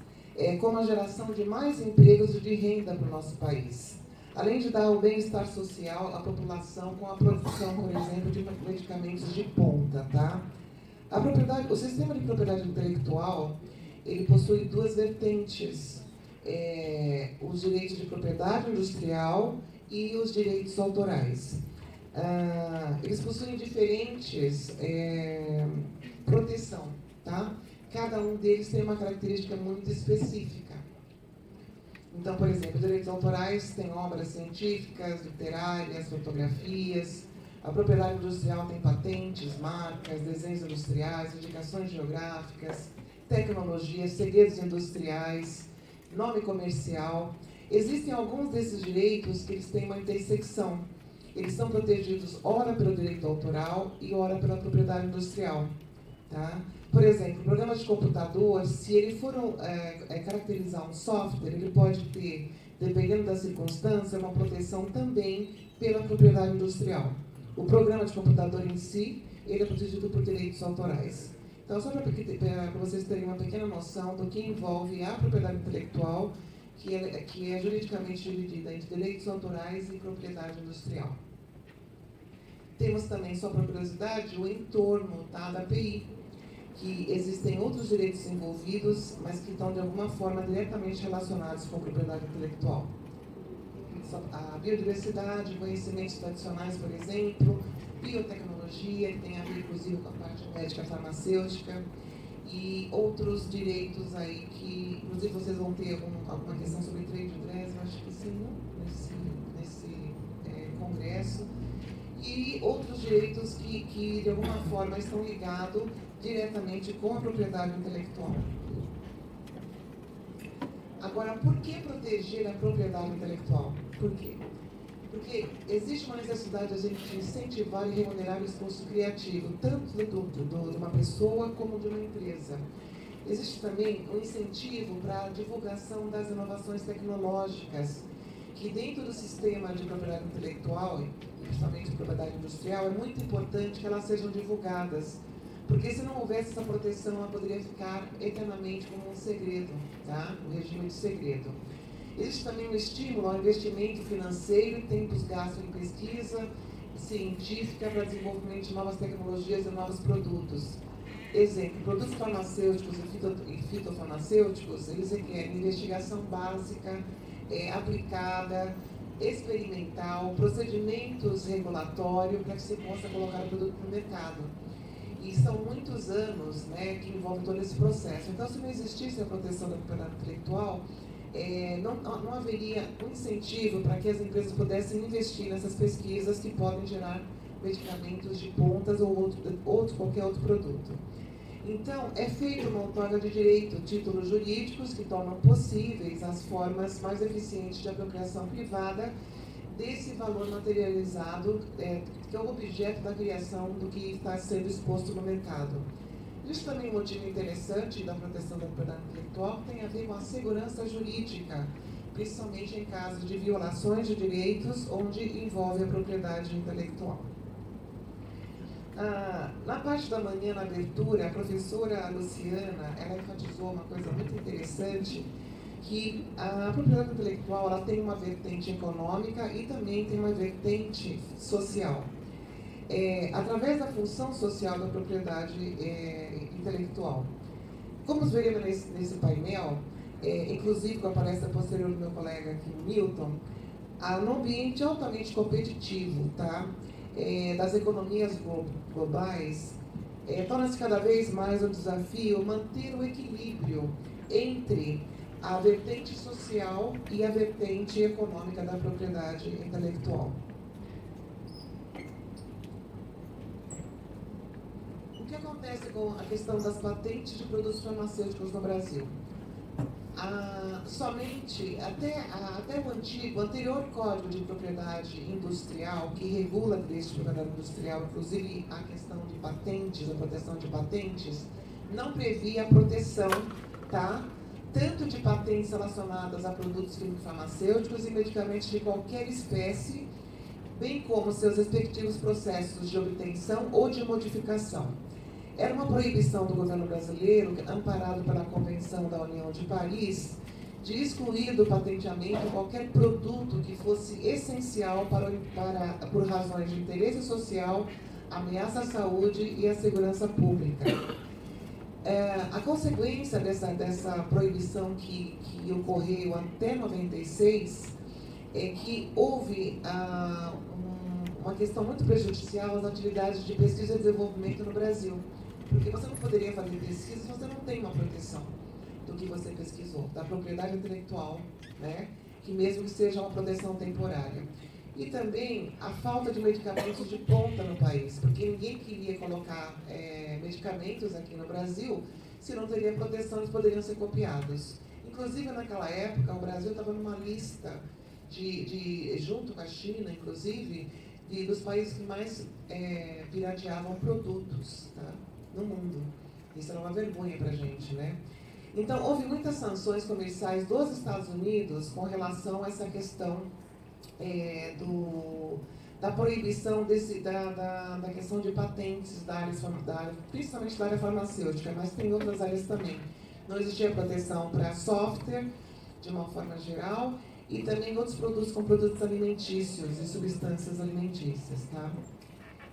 como a geração de mais empregos e de renda para o nosso país, além de dar o bem-estar social à população com a produção, por exemplo, de medicamentos de ponta. Tá? O sistema de propriedade intelectual ele possui duas vertentes, os direitos de propriedade industrial e os direitos autorais. Eles possuem diferentes proteção, tá? Cada um deles tem uma característica muito específica. Então, por exemplo, direitos autorais têm obras científicas, literárias, fotografias. A propriedade industrial tem patentes, marcas, desenhos industriais, indicações geográficas, tecnologias, segredos industriais, nome comercial. Existem alguns desses direitos que eles têm uma intersecção. Eles são protegidos ora pelo direito autoral e ora pela propriedade industrial. Tá? Por exemplo, programas de computador, se ele for caracterizar um software, ele pode ter, dependendo da circunstância, uma proteção também pela propriedade industrial. O programa de computador em si, ele é protegido por direitos autorais. Então, só para vocês terem uma pequena noção do que envolve a propriedade intelectual, que é juridicamente dividida entre direitos autorais e propriedade industrial. Temos também, só por curiosidade, o entorno, tá, da API, que existem outros direitos envolvidos, mas que estão de alguma forma diretamente relacionados com a propriedade intelectual. A biodiversidade, conhecimentos tradicionais, por exemplo, biotecnologia, que tem a ver inclusive com a parte médica farmacêutica, e outros direitos aí que, inclusive, vocês vão ter alguma questão sobre trade dress, eu acho que sim, nesse congresso, e outros direitos que de alguma forma estão ligados diretamente com a propriedade intelectual. Agora, por que proteger a propriedade intelectual? Por quê? Porque existe uma necessidade de a gente incentivar e remunerar o esforço criativo, tanto de uma pessoa como de uma empresa. Existe também um incentivo para a divulgação das inovações tecnológicas, que dentro do sistema de propriedade intelectual, principalmente de propriedade industrial, é muito importante que elas sejam divulgadas, porque se não houvesse essa proteção, ela poderia ficar eternamente como um segredo, tá? Um regime de segredo. Existe também um estímulo ao investimento financeiro e tempos gastos em pesquisa científica para desenvolvimento de novas tecnologias e novos produtos. Exemplo, produtos farmacêuticos e fitofarmacêuticos, eles requerem investigação básica, aplicada, experimental, procedimentos regulatórios para que se possa colocar o produto no mercado. E são muitos anos, né, que envolvem todo esse processo. Então, se não existisse a proteção da propriedade intelectual, não haveria um incentivo para que as empresas pudessem investir nessas pesquisas que podem gerar medicamentos de pontas ou qualquer outro produto. Então, é feita uma outorga de direito, títulos jurídicos que tornam possíveis as formas mais eficientes de apropriação privada desse valor materializado, que é o objeto da criação do que está sendo exposto no mercado. Isso também é um motivo interessante da proteção da propriedade intelectual, que tem a ver com a segurança jurídica, principalmente em casos de violações de direitos onde envolve a propriedade intelectual. Na parte da manhã, na abertura, a professora Luciana, ela enfatizou uma coisa muito interessante, que a propriedade intelectual ela tem uma vertente econômica e também tem uma vertente social. Através da função social da propriedade intelectual. Como veremos nesse painel, inclusive com a palestra posterior do meu colega aqui, Milton, no ambiente altamente competitivo, tá? Das economias globais, torna-se cada vez mais um desafio manter o equilíbrio entre a vertente social e a vertente econômica da propriedade intelectual. O que acontece com a questão das patentes de produtos farmacêuticos no Brasil? somente até o anterior Código de Propriedade Industrial, que regula a direito de propriedade industrial, inclusive a questão de patentes, a proteção de patentes, não previa a proteção, tá? Tanto de patentes relacionadas a produtos químico-farmacêuticos e medicamentos de qualquer espécie, bem como seus respectivos processos de obtenção ou de modificação. Era uma proibição do governo brasileiro, amparado pela Convenção da União de Paris, de excluir do patenteamento qualquer produto que fosse essencial por razões de interesse social, ameaça à saúde e à segurança pública. A consequência dessa proibição que ocorreu até 96 é que houve uma questão muito prejudicial às atividades de pesquisa e desenvolvimento no Brasil. Porque você não poderia fazer pesquisa se você não tem uma proteção do que você pesquisou, da propriedade intelectual, né? Que mesmo que seja uma proteção temporária. E também a falta de medicamentos de ponta no país, porque ninguém queria colocar medicamentos aqui no Brasil se não teria proteção, eles poderiam ser copiados. Inclusive, naquela época, o Brasil estava numa lista, junto com a China, inclusive, dos países que mais pirateavam produtos, tá? No mundo. Isso era uma vergonha para a gente, né? Então, houve muitas sanções comerciais dos Estados Unidos com relação a essa questão da proibição da questão de patentes da área, principalmente da área farmacêutica, mas tem outras áreas também. Não existia proteção para software, de uma forma geral, e também outros produtos como produtos alimentícios e substâncias alimentícias, tá?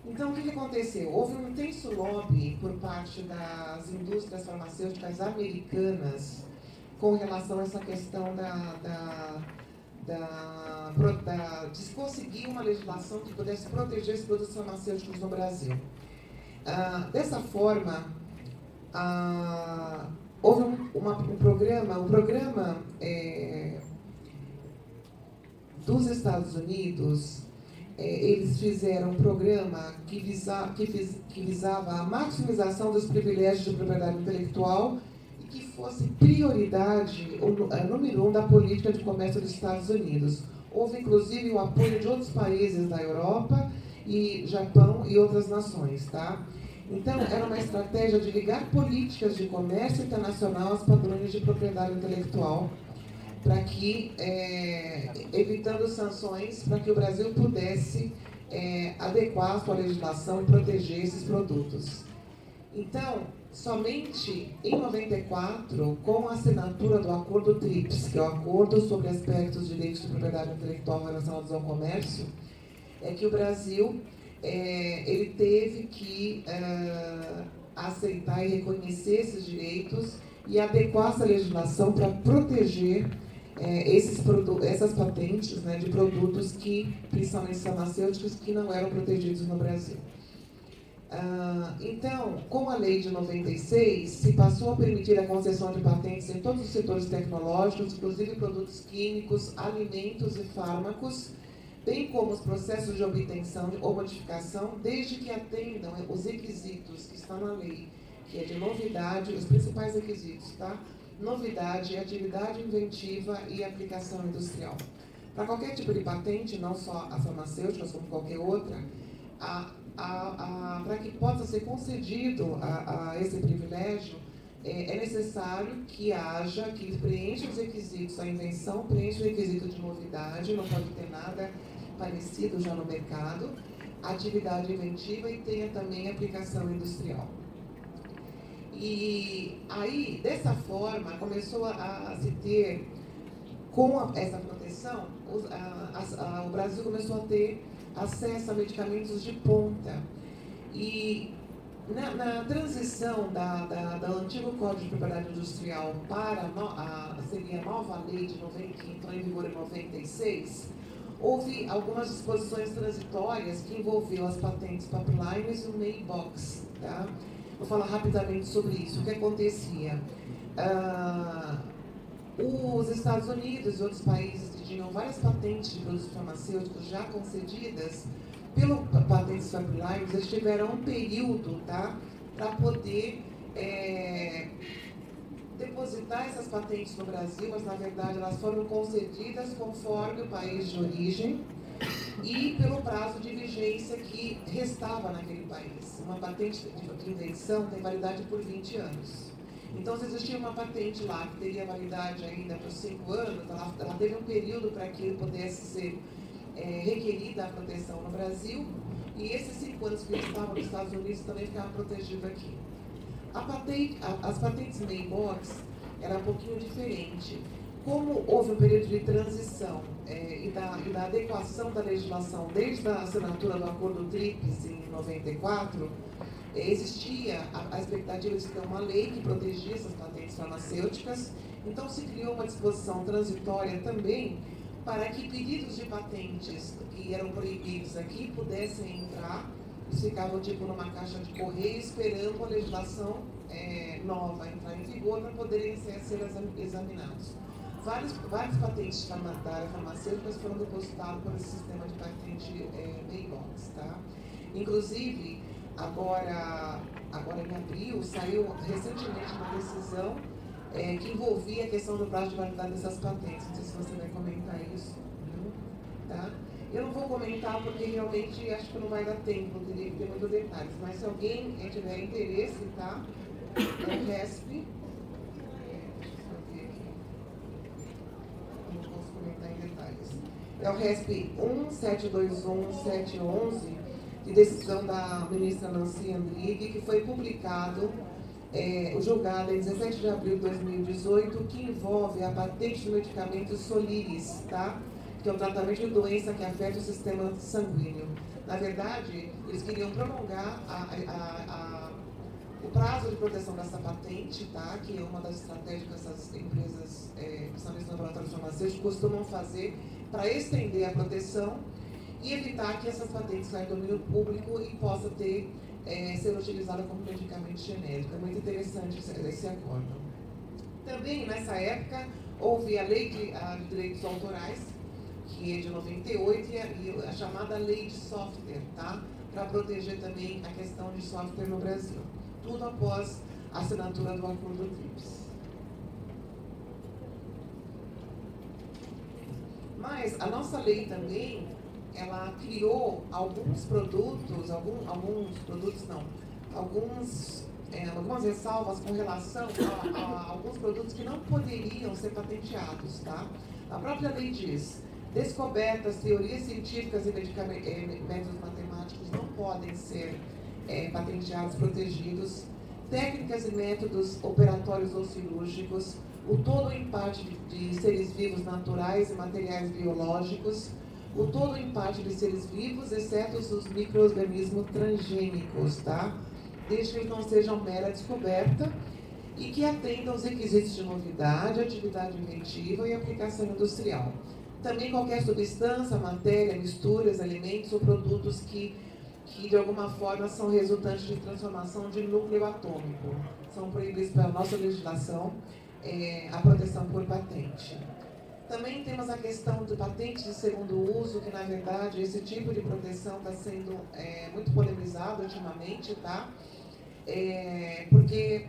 Então, o que aconteceu? Houve um intenso lobby por parte das indústrias farmacêuticas americanas com relação a essa questão de se conseguir uma legislação que pudesse proteger os produtos farmacêuticos no Brasil. Dessa forma, houve um programa dos Estados Unidos. Eles fizeram um programa que visava a maximização dos privilégios de propriedade intelectual e que fosse prioridade, número 1 da política de comércio dos Estados Unidos. Houve, inclusive, o apoio de outros países da Europa, e Japão e outras nações, tá? Então, era uma estratégia de ligar políticas de comércio internacional aos padrões de propriedade intelectual, para que, evitando sanções, para que o Brasil pudesse adequar a sua legislação e proteger esses produtos. Então, somente em 94, com a assinatura do Acordo TRIPS, que é o Acordo sobre Aspectos de Direitos de Propriedade Intelectual relacionados ao comércio, é que o Brasil ele teve que aceitar e reconhecer esses direitos e adequar essa legislação para proteger essas patentes, né, de produtos que, principalmente farmacêuticos, que não eram protegidos no Brasil. Então, com a lei de 96, se passou a permitir a concessão de patentes em todos os setores tecnológicos, inclusive produtos químicos, alimentos e fármacos, bem como os processos de obtenção ou modificação, desde que atendam os requisitos que estão na lei, que é de novidade, os principais requisitos, tá? Novidade, atividade inventiva e aplicação industrial. Para qualquer tipo de patente, não só as farmacêuticas, como qualquer outra, para que possa ser concedido a esse privilégio, é necessário que preencha os requisitos, a invenção preencha o requisito de novidade, não pode ter nada parecido já no mercado, atividade inventiva e tenha também aplicação industrial. E aí, dessa forma, começou a se ter, com essa proteção, o Brasil começou a ter acesso a medicamentos de ponta. E na transição do antigo Código de Propriedade Industrial para seria a nova lei de 90, que entrou em vigor em 96, houve algumas disposições transitórias que envolviam as patentes Papilines e o Mailbox, tá? Vou falar rapidamente sobre isso. O que acontecia? Os Estados Unidos e outros países que tinham várias patentes de produtos farmacêuticos já concedidas pelo patentes Papilines, eles tiveram um período, tá, para poder depositar essas patentes no Brasil, mas na verdade elas foram concedidas conforme o país de origem e pelo prazo de vigência que restava naquele país. Uma patente de invenção tem validade por 20 anos. Então, se existia uma patente lá que teria validade ainda por 5 anos, ela teve um período para que pudesse ser requerida a proteção no Brasil, e esses 5 anos que estavam nos Estados Unidos também ficavam protegidos aqui. As patentes Mailbox era um pouquinho diferente. Como houve um período de transição e da adequação da legislação desde a assinatura do Acordo TRIPS em 94, existia a expectativa de ter uma lei que protegia essas patentes farmacêuticas, então se criou uma disposição transitória também para que pedidos de patentes que eram proibidos aqui pudessem entrar. Eles ficavam tipo numa caixa de correio esperando a legislação nova entrar em vigor para poderem ser examinados. Várias patentes da área farmacêutica foram depositadas por esse sistema de patente Mailbox, tá? Inclusive, agora em abril, saiu recentemente uma decisão que envolvia a questão do prazo de validade dessas patentes. Não sei se você vai comentar isso, tá? Eu não vou comentar porque realmente acho que não vai dar tempo, teria que ter muitos detalhes. Mas se alguém tiver interesse, tá? É o RESP. Não posso comentar em detalhes. É o RESP 1721711, de decisão da ministra Nancy Andrighi, que foi publicado, julgado em 17 de abril de 2018, que envolve a patente do medicamento Soliris, tá? Que é um tratamento de doença que afeta o sistema sanguíneo. Na verdade, eles queriam prolongar o prazo de proteção dessa patente, tá? Que é uma das estratégias que essas empresas, principalmente laboratórios farmacêuticos, costumam fazer para estender a proteção e evitar que essas patentes saiam do domínio público e possam ser utilizadas como medicamento genérico. É muito interessante esse acordo. Também, nessa época, houve a Lei de Direitos Autorais, que é de 98, e a chamada Lei de Software, tá? Para proteger também a questão de software no Brasil. Tudo após a assinatura do Acordo TRIPS. Mas a nossa lei também, ela criou algumas ressalvas com relação a alguns produtos que não poderiam ser patenteados, tá? A própria lei diz: descobertas, teorias científicas e métodos matemáticos não podem ser patenteados, protegidos, técnicas e métodos operatórios ou cirúrgicos, o todo ou em parte de seres vivos naturais e materiais biológicos, o todo ou em parte de seres vivos, exceto os micro-organismos transgênicos, tá? Desde que eles não sejam mera descoberta e que atendam aos requisitos de novidade, atividade inventiva e aplicação industrial. Também qualquer substância, matéria, misturas, alimentos ou produtos que de alguma forma são resultantes de transformação de núcleo atômico. São proibidos pela nossa legislação a proteção por patente. Também temos a questão de patentes de segundo uso, que na verdade esse tipo de proteção está sendo muito polemizado ultimamente, tá? Porque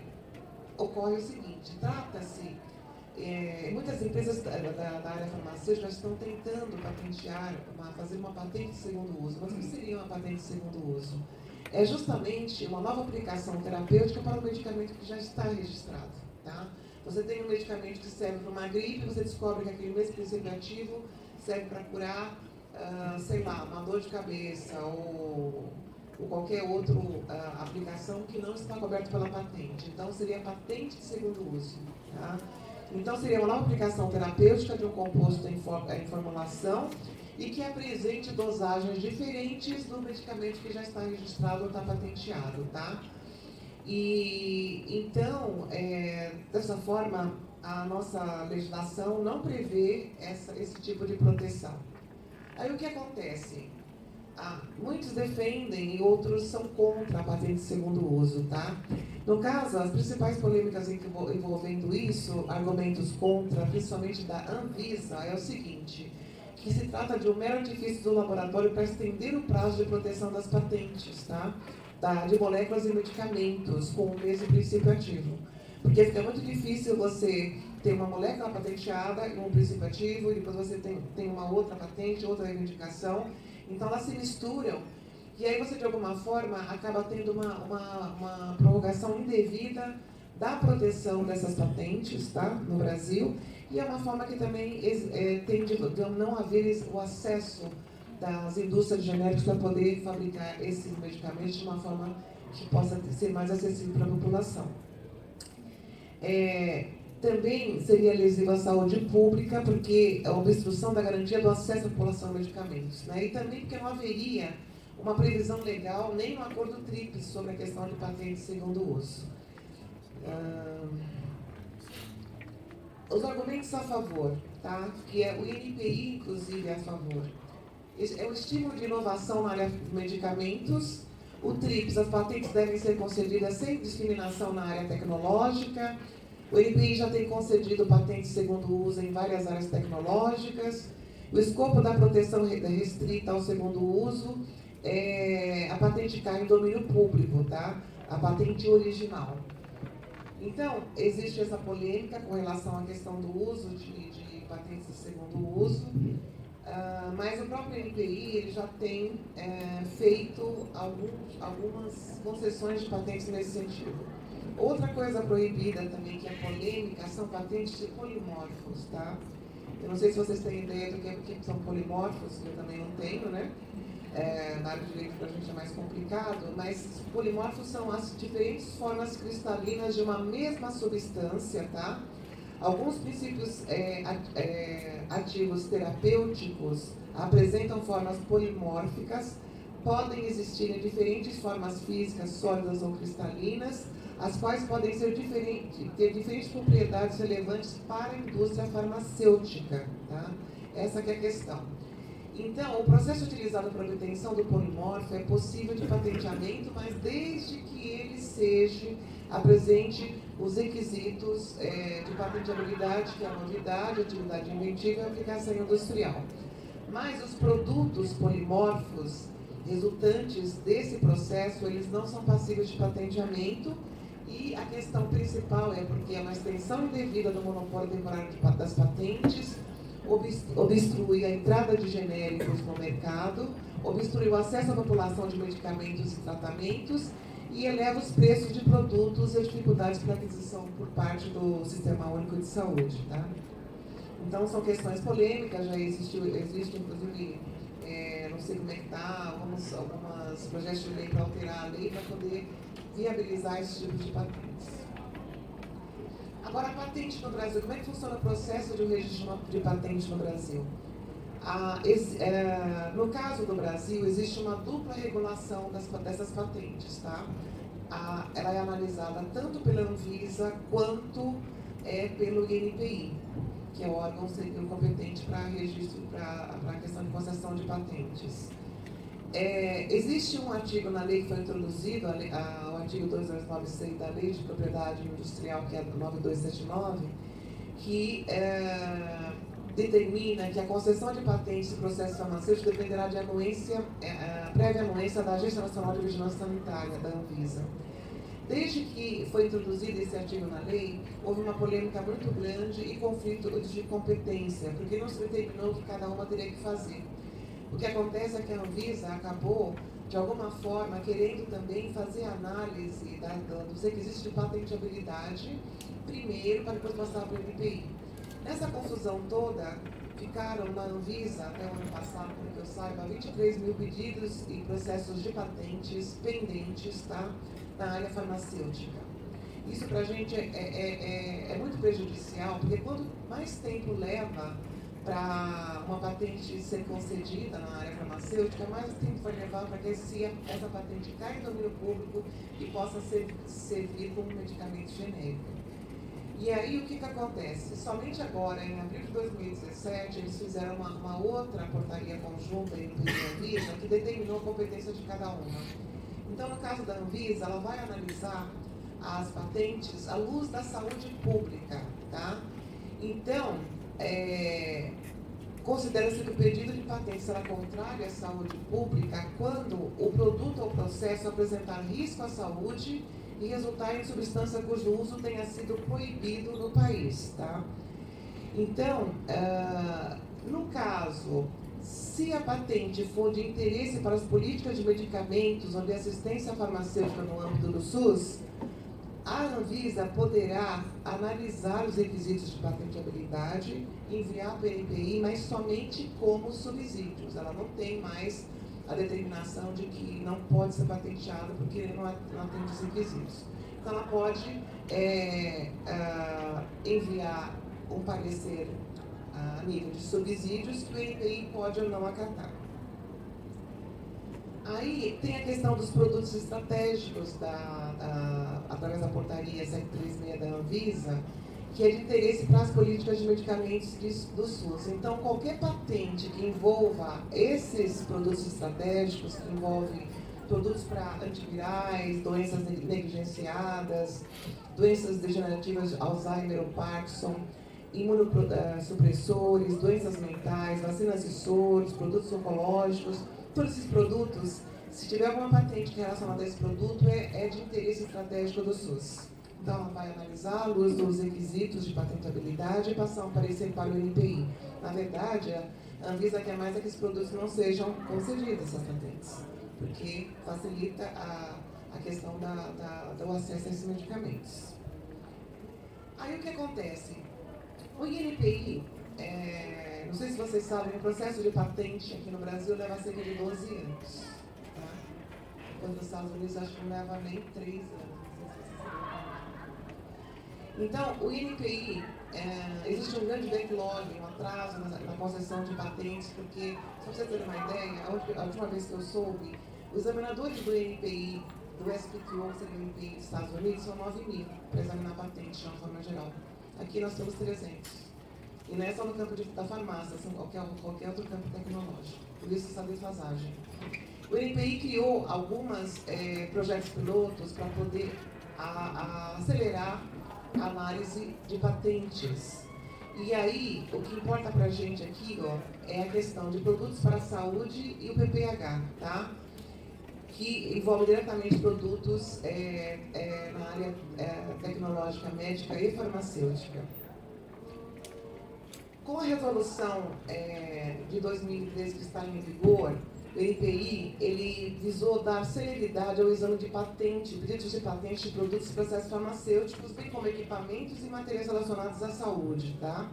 ocorre o seguinte: trata-se, muitas empresas da área farmacêutica estão tentando patentear, fazer uma patente de segundo uso. Mas o que seria uma patente de segundo uso? É justamente uma nova aplicação terapêutica para um medicamento que já está registrado, tá? Você tem um medicamento que serve para uma gripe, você descobre que aquele mesmo princípio ativo serve para curar, sei lá, uma dor de cabeça ou qualquer outra aplicação que não está coberta pela patente. Então, seria patente de segundo uso, tá? Então, seria uma nova aplicação terapêutica de um composto em formulação e que apresente dosagens diferentes do medicamento que já está registrado ou está patenteado, tá? E, então, dessa forma, a nossa legislação não prevê esse tipo de proteção. Aí, o que acontece? Muitos defendem e outros são contra a patente de segundo uso, tá? No caso, as principais polêmicas envolvendo isso, argumentos contra, principalmente da Anvisa, é o seguinte: que se trata de um mero artifício do laboratório para estender o prazo de proteção das patentes, tá? De moléculas e medicamentos com o mesmo princípio ativo. Porque fica muito difícil você ter uma molécula patenteada e um princípio ativo, e depois você tem uma outra patente, outra reivindicação. Então, elas se misturam. E aí você, de alguma forma, acaba tendo uma prorrogação indevida da proteção dessas patentes, tá, no Brasil. E é uma forma que também tem de não haver o acesso das indústrias de genéricos para poder fabricar esses medicamentos de uma forma que possa ser mais acessível para a população. Também seria lesivo à saúde pública, porque é a obstrução da garantia do acesso à população a medicamentos, né? E também porque não haveria uma previsão legal, nem no acordo TRIPS, sobre a questão de patentes segundo uso. Os argumentos a favor, tá? Que o INPI, inclusive, é a favor. É o estímulo de inovação na área de medicamentos. O TRIPS, as patentes devem ser concedidas sem discriminação na área tecnológica. O INPI já tem concedido patentes segundo uso em várias áreas tecnológicas. O escopo da proteção restrita ao segundo uso, a patente cai em domínio público, tá? A patente original. Então, existe essa polêmica com relação à questão do uso de patentes de segundo uso, mas o próprio INPI ele já tem feito algumas concessões de patentes nesse sentido. Outra coisa proibida também, que é polêmica, são patentes de polimorfos, tá? Eu não sei se vocês têm ideia do que são polimorfos, que eu também não tenho, né? Na área de direito para a gente é mais complicado, mas polimorfos são as diferentes formas cristalinas de uma mesma substância, tá? Alguns princípios ativos terapêuticos apresentam formas polimórficas, podem existir em diferentes formas físicas, sólidas ou cristalinas, as quais podem ser ter diferentes propriedades relevantes para a indústria farmacêutica, tá? Essa que é a questão. Então, o processo utilizado para a obtenção do polimorfo é possível de patenteamento, mas desde que ele apresente os requisitos de patenteabilidade, que é a novidade, atividade inventiva e aplicação industrial. Mas os produtos polimorfos resultantes desse processo, eles não são passíveis de patenteamento, e a questão principal é porque é uma extensão indevida do monopólio temporário das patentes, obstrui a entrada de genéricos no mercado, obstrui o acesso à população de medicamentos e tratamentos e eleva os preços de produtos e as dificuldades para aquisição por parte do Sistema Único de Saúde, tá? Então, são questões polêmicas, já existe inclusive, não sei como é que está, alguns projetos de lei para alterar a lei para poder viabilizar esse tipo de patentes. Agora, a patente no Brasil, como é que funciona o processo de registro de patente no Brasil? No caso do Brasil, existe uma dupla regulação dessas patentes, tá? Ela é analisada tanto pela Anvisa quanto pelo INPI, que é o órgão competente para registro, para a questão de concessão de patentes. Existe um artigo na lei que foi introduzido, o artigo 2296 da Lei de Propriedade Industrial, que é 9279, que determina que a concessão de patentes do processo farmacêutico dependerá de prévia anuência da Agência Nacional de Vigilância Sanitária, da Anvisa. Desde que foi introduzido esse artigo na lei, houve uma polêmica muito grande e conflito de competência, porque não se determinou o que cada uma teria que fazer. O que acontece é que a Anvisa acabou, de alguma forma, querendo também fazer análise dos requisitos de patenteabilidade, primeiro, para depois passar para o INPI. Nessa confusão toda, ficaram na Anvisa, até o ano passado, como que eu saiba, 23 mil pedidos e processos de patentes pendentes, tá, na área farmacêutica. Isso para a gente é muito prejudicial, porque quanto mais tempo leva para uma patente ser concedida na área farmacêutica, mais tempo vai levar para que essa patente caia em domínio público e possa servir como medicamento genérico. E aí, o que acontece? Somente agora, em abril de 2017, eles fizeram uma outra portaria conjunta entre a Anvisa que determinou a competência de cada uma. Então, no caso da Anvisa, ela vai analisar as patentes à luz da saúde pública, tá? Então, considera-se que o pedido de patente será contrário à saúde pública quando o produto ou processo apresentar risco à saúde e resultar em substância cujo uso tenha sido proibido no país, tá? Então, no caso, se a patente for de interesse para as políticas de medicamentos ou de assistência farmacêutica no âmbito do SUS, a Anvisa poderá analisar os requisitos de patenteabilidade e enviar para o INPI, mas somente como subsídios. Ela não tem mais a determinação de que não pode ser patenteado porque ele não atende os requisitos. Então, ela pode enviar um parecer a nível de subsídios que o INPI pode ou não acatar. Aí tem a questão dos produtos estratégicos através da portaria 736 da Anvisa, que é de interesse para as políticas de medicamentos do SUS. Então, qualquer patente que envolva esses produtos estratégicos, que envolve produtos para antivirais, doenças negligenciadas, doenças degenerativas de Alzheimer ou Parkinson, imunossupressores, doenças mentais, vacinas de soros, produtos oncológicos, todos esses produtos, se tiver alguma patente relacionada a esse produto, é de interesse estratégico do SUS. Então, ela vai analisar à luz dos requisitos de patenteabilidade e passar um parecer para o INPI. Na verdade, a Anvisa quer mais que esses produtos não sejam concedidos, essas patentes, porque facilita a questão do acesso a esses medicamentos. Aí, o que acontece? O INPI, não sei se vocês sabem, o processo de patente aqui no Brasil leva cerca de 12 anos. Tá? Enquanto nos Estados Unidos, acho que não leva nem 3 anos. Então, o INPI, existe um grande backlog, um atraso na concessão de patentes, porque, só para vocês terem uma ideia, a última vez que eu soube, os examinadores do INPI, do SPTO, que seria o INPI dos Estados Unidos, são 9.000 para examinar patentes de uma forma geral. Aqui nós temos 300. E não é só no campo da farmácia, assim, qualquer outro campo tecnológico. Por isso essa defasagem. O INPI criou alguns projetos pilotos para poder acelerar a análise de patentes. E aí, o que importa para a gente aqui, é a questão de produtos para a saúde e o PPH, tá? Que envolve diretamente produtos na área tecnológica, médica e farmacêutica. Com a resolução de 2013 que está em vigor, o INPI, ele visou dar celeridade ao exame de patente, pedidos de patente de produtos e processos farmacêuticos, bem como equipamentos e materiais relacionados à saúde, tá?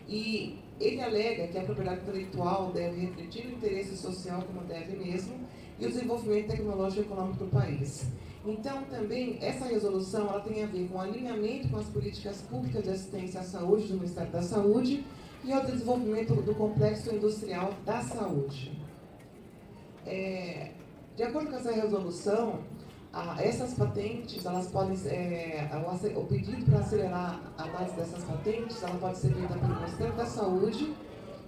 E ele alega que a propriedade intelectual deve refletir o interesse social, como deve mesmo, e o desenvolvimento tecnológico e econômico do país. Então, também, essa resolução ela tem a ver com o alinhamento com as políticas públicas de assistência à saúde do Ministério da Saúde e ao desenvolvimento do complexo industrial da saúde. De acordo com essa resolução, essas patentes, elas podem, o pedido para acelerar a análise dessas patentes, ela pode ser feita pelo Ministério da Saúde,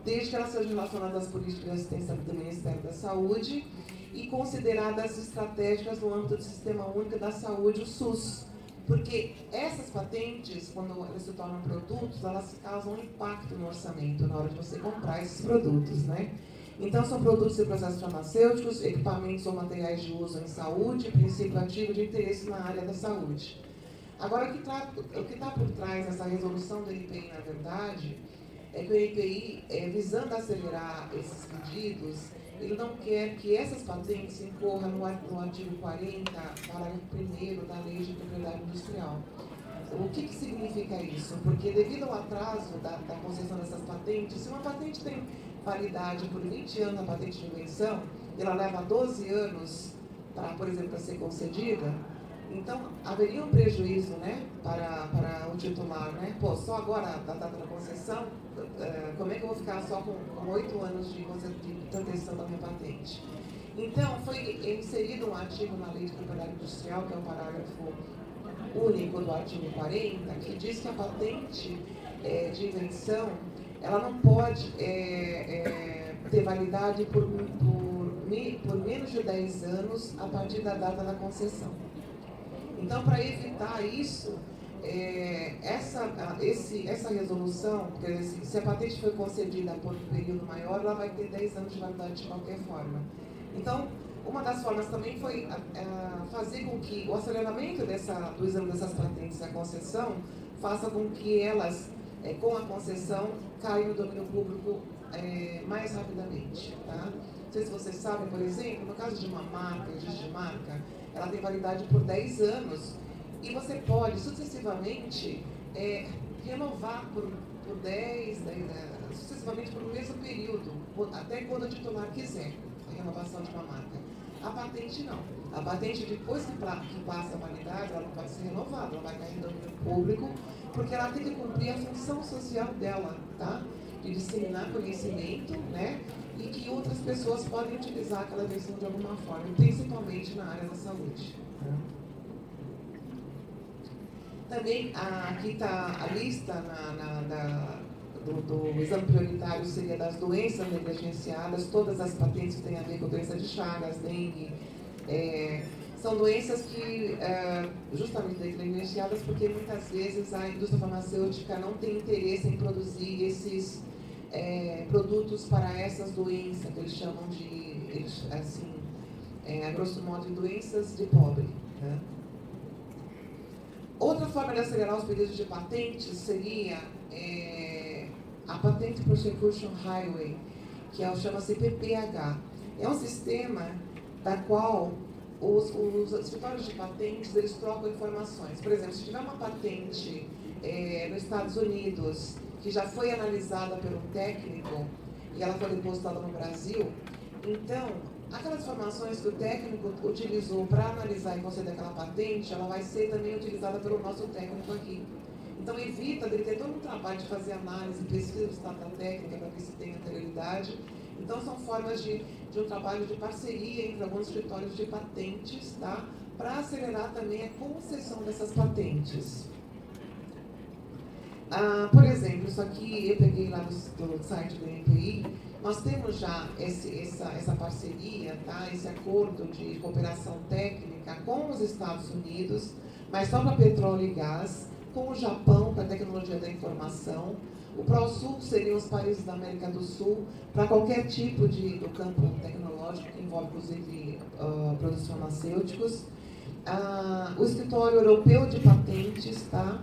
desde que elas sejam relacionadas às políticas de assistência do Ministério da Saúde e consideradas estratégicas no âmbito do Sistema Único da Saúde, o SUS. Porque essas patentes, quando elas se tornam produtos, elas causam um impacto no orçamento na hora de você comprar esses produtos, né? Então, são produtos e processos farmacêuticos, equipamentos ou materiais de uso em saúde, princípio ativo de interesse na área da saúde. Agora, o que está por trás dessa resolução do INPI, na verdade, é que o INPI, visando acelerar esses pedidos, ele não quer que essas patentes incorram no artigo 40, parágrafo 1º da Lei de Propriedade Industrial. O que significa isso? Porque devido ao atraso da concessão dessas patentes, se uma patente tem validade por 20 anos, a patente de invenção, ela leva 12 anos, por exemplo, para ser concedida, então haveria um prejuízo, né, para o titular, né? Pô, só agora, da data da concessão, como é que eu vou ficar só com 8 anos de proteção da minha patente? Então, foi inserido um artigo na Lei de Propriedade Industrial, que é o parágrafo único do artigo 40, que diz que a patente de invenção, ela não pode ter validade por menos de 10 anos a partir da data da concessão. Então, para evitar isso, essa resolução, porque se a patente foi concedida por um período maior, ela vai ter 10 anos de validade de qualquer forma. Então, uma das formas também foi fazer com que o aceleramento do exame dessas patentes e a concessão faça com que elas, com a concessão, caiam no domínio público mais rapidamente. Tá? Não sei se vocês sabem, por exemplo, no caso de uma marca, de marca, ela tem validade por 10 anos e você pode sucessivamente renovar por 10, sucessivamente por um mesmo período, até quando o titular quiser a renovação de uma marca. A patente não. A patente, depois que passa a validade, ela não pode ser renovada, ela vai cair no domínio público, porque ela tem que cumprir a função social dela, tá? De disseminar conhecimento, né? E que outras pessoas podem utilizar aquela invenção de alguma forma, principalmente na área da saúde. Tá? Também aqui está a lista do exame prioritário, seria das doenças negligenciadas. Todas as patentes têm a ver com doença de Chagas, dengue. São doenças que, justamente negligenciadas, porque muitas vezes a indústria farmacêutica não tem interesse em produzir esses produtos para essas doenças, que eles chamam de, a grosso modo, de doenças de pobre. Né? Outra forma de acelerar os pedidos de patentes seria a Patent Prosecution Highway, que chama-se PPH. É um sistema da qual os escritórios de patentes eles trocam informações. Por exemplo, se tiver uma patente nos Estados Unidos que já foi analisada por um técnico e ela foi depositada no Brasil, então aquelas informações que o técnico utilizou para analisar e conceder aquela patente, ela vai ser também utilizada pelo nosso técnico aqui. Então, evita dele ter todo um trabalho de fazer análise, pesquisa do estado da técnica, para ver se tem anterioridade. Então, são formas de um trabalho de parceria entre alguns escritórios de patentes, tá? Para acelerar também a concessão dessas patentes. Por exemplo, isso aqui eu peguei lá do site do INPI. Nós temos já essa parceria, tá? Esse acordo de cooperação técnica com os Estados Unidos, mas só para petróleo e gás, com o Japão para a tecnologia da informação. O ProSul seriam os países da América do Sul para qualquer tipo do campo tecnológico, que envolve, inclusive, produtos farmacêuticos. O Escritório Europeu de Patentes, tá?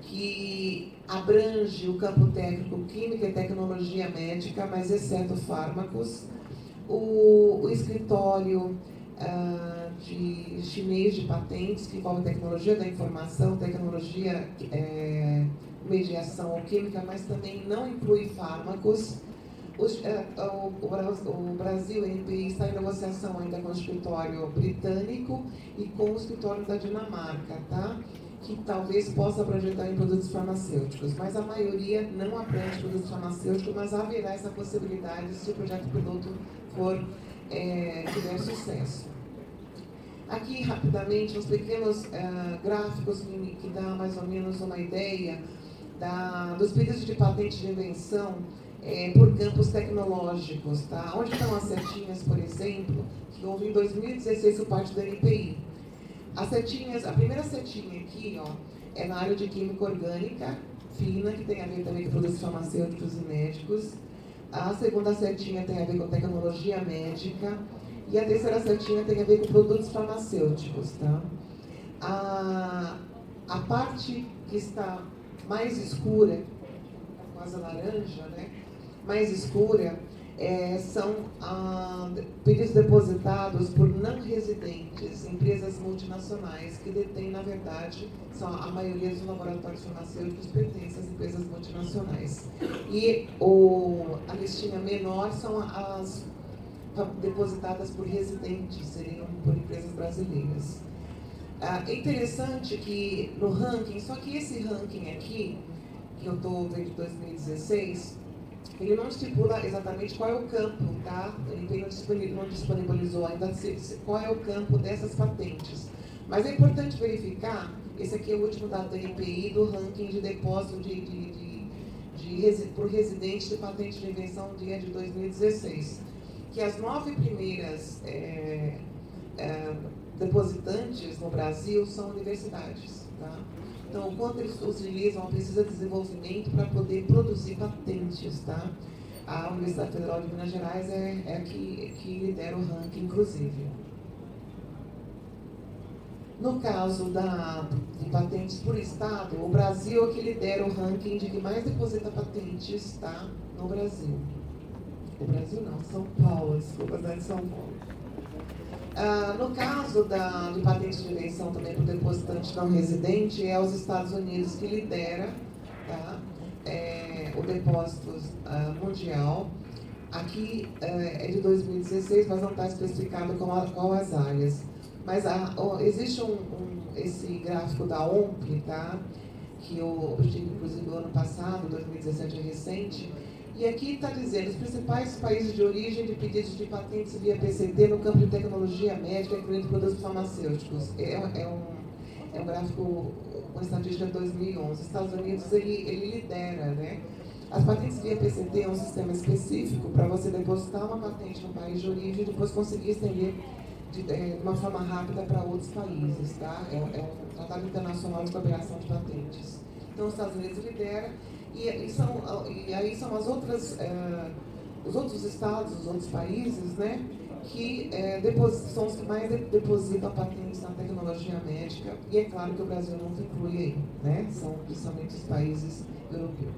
Que abrange o campo técnico, química e tecnologia médica, mas exceto fármacos. O escritório chinês de patentes, que envolve tecnologia da informação, tecnologia, mediação ou química, mas também não inclui fármacos. O Brasil, INPI, está em negociação ainda com o escritório britânico e com o escritório da Dinamarca, tá? Que talvez possa projetar em produtos farmacêuticos, mas a maioria não abrange produtos farmacêuticos, mas haverá essa possibilidade se o projeto piloto tiver sucesso. Aqui, rapidamente, uns pequenos gráficos que dão mais ou menos uma ideia dos pedidos de patente de invenção por campos tecnológicos. Tá? Onde estão as setinhas, por exemplo, que houve em 2016 por parte do INPI. A primeira setinha aqui, é na área de química orgânica, fina, que tem a ver também com produtos farmacêuticos e médicos. A segunda setinha tem a ver com tecnologia médica. E a terceira setinha tem a ver com produtos farmacêuticos. Tá? A parte que está mais escura, quase laranja, né? Mais escura, são pedidos depositados por não residentes, empresas multinacionais, que detêm, na verdade, a maioria dos laboratórios farmacêuticos pertence às empresas multinacionais. E a listinha menor são as depositadas por residentes, seriam por empresas brasileiras. É interessante que no ranking, só que esse ranking aqui, que eu estou vendo de 2016, ele não estipula exatamente qual é o campo, tá? Ele não disponibilizou ainda qual é o campo dessas patentes. Mas é importante verificar, esse aqui é o último dado do INPI, do ranking de depósito por residentes de patente de invenção de 2016. Que as 9 primeiras depositantes no Brasil são universidades. Tá? Então, o quanto eles utilizam a pesquisa de desenvolvimento para poder produzir patentes. Tá? a Universidade Federal de Minas Gerais é a que lidera o ranking, inclusive. No caso de patentes por estado, o Brasil é que lidera o ranking de que mais deposita patentes, tá, no Brasil. O Brasil não, São Paulo, desculpa, cidade de São Paulo. No caso de patentes de invenção também para o depositante não residente, é os Estados Unidos que lidera, tá, o depósito mundial. Aqui é de 2016, mas não está especificado qual as áreas. Mas existe esse gráfico da OMP, tá, que eu tive inclusive no ano passado, 2017 é recente, e aqui está dizendo os principais países de origem de pedidos de patentes via PCT no campo de tecnologia médica, incluindo produtos farmacêuticos. É um gráfico com estatística de 2011. Os Estados Unidos ele lidera, né? As patentes via PCT é um sistema específico para você depositar uma patente no país de origem e depois conseguir estender de uma forma rápida para outros países, tá? É um tratado internacional de cooperação de patentes. Então, os Estados Unidos lidera e aí são as outras, os outros estados, os outros países, né, que são os que mais depositam patentes na tecnologia médica. E é claro que o Brasil não se inclui aí, né? São principalmente os países europeus.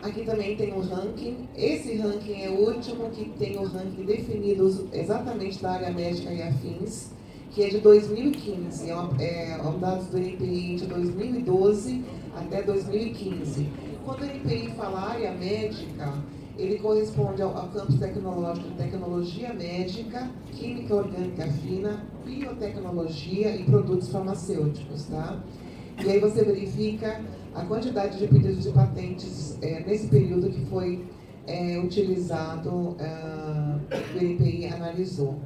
Aqui também tem um ranking. Esse ranking é o último que tem o ranking definido exatamente da área médica e afins, que é de 2015. É dados do NPI de 2012 até 2015. Quando o NPI fala área médica, ele corresponde ao campo tecnológico de tecnologia médica, química orgânica fina, biotecnologia e produtos farmacêuticos, tá? E aí você verifica a quantidade de pedidos de patentes nesse período que foi utilizado, que o NPI analisou.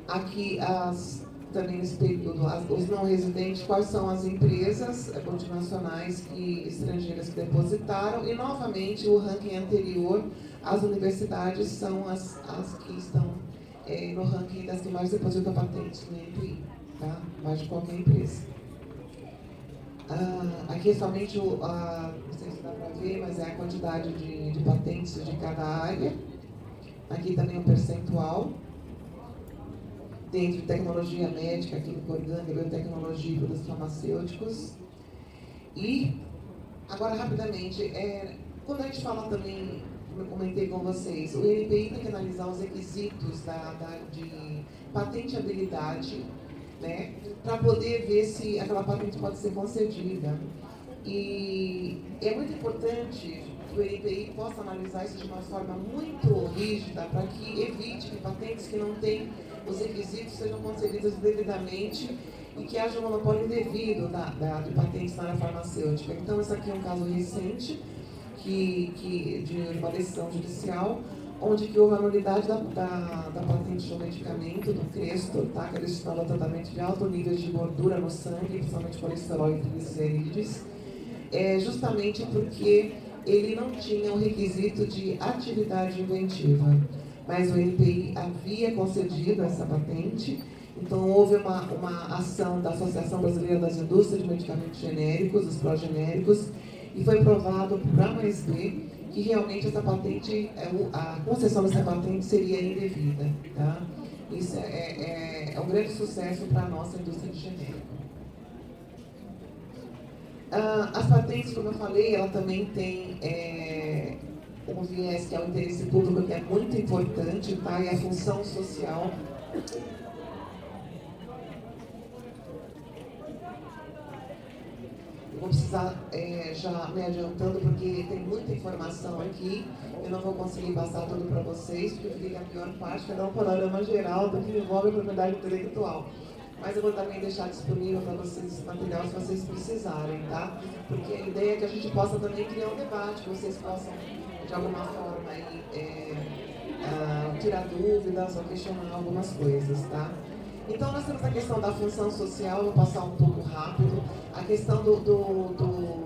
Aqui, também nesse período, os não residentes, quais são as empresas multinacionais e estrangeiras que depositaram, e novamente o ranking anterior, as universidades são as que estão no ranking das que mais depositam patentes no NPI, tá? Mais de qualquer empresa. Aqui é somente, não sei se dá para ver, mas é a quantidade de patentes de cada área. Aqui também o percentual. Dentro de tecnologia médica, química orgânica, biotecnologia e produtos farmacêuticos. E, agora, rapidamente, quando a gente fala também, como eu comentei com vocês, o NPI tem que analisar os requisitos de patenteabilidade, né, para poder ver se aquela patente pode ser concedida. E é muito importante que o NPI possa analisar isso de uma forma muito rígida para que evite que patentes que não têm os requisitos sejam concedidos devidamente e que haja um monopólio indevido de patentes na área farmacêutica. Então, esse aqui é um caso recente de uma decisão judicial, onde que houve a nulidade da patente de um medicamento, do Crestor, tá? Que é destinado ao tratamento de alto nível de gordura no sangue, principalmente colesterol e triglicerídeos, justamente porque ele não tinha o requisito de atividade inventiva. Mas o NPI havia concedido essa patente, então houve uma ação da Associação Brasileira das Indústrias de Medicamentos Genéricos, os progenéricos, e foi provado por A+B que realmente essa patente, a concessão dessa patente seria indevida, tá? Isso é um grande sucesso para a nossa indústria de genérico. As patentes, como eu falei, ela também tem um viés que é o interesse público, que é muito importante, tá? E a função social. Eu vou precisar já me adiantando, porque tem muita informação aqui, eu não vou conseguir passar tudo para vocês, porque fica a pior parte, que é dar um panorama geral do que envolve a propriedade intelectual. Mas eu vou também deixar disponível para vocês esse material se vocês precisarem, tá? Porque a ideia é que a gente possa também criar um debate, que vocês possam, de alguma forma, tirar dúvidas ou questionar algumas coisas, tá? Então, nós temos a questão da função social, vou passar um pouco rápido, a questão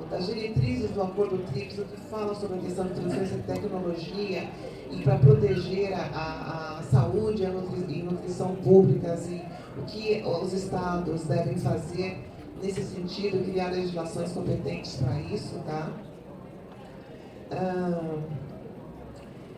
das diretrizes do Acordo TRIPS, que fala sobre a questão de transferência de tecnologia e para proteger a saúde e nutrição públicas e o que os estados devem fazer nesse sentido, criar legislações competentes para isso, tá?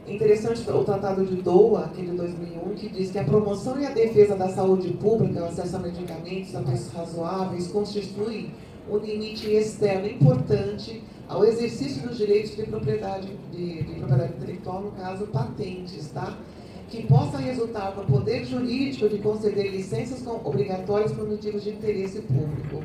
É interessante o Tratado de Doha, aquele de 2001, que diz que a promoção e a defesa da saúde pública, o acesso a medicamentos a preços razoáveis, constitui um limite externo importante ao exercício dos direitos de propriedade intelectual, no caso, patentes, tá? Que possa resultar no poder jurídico de conceder licenças obrigatórias por motivos de interesse público.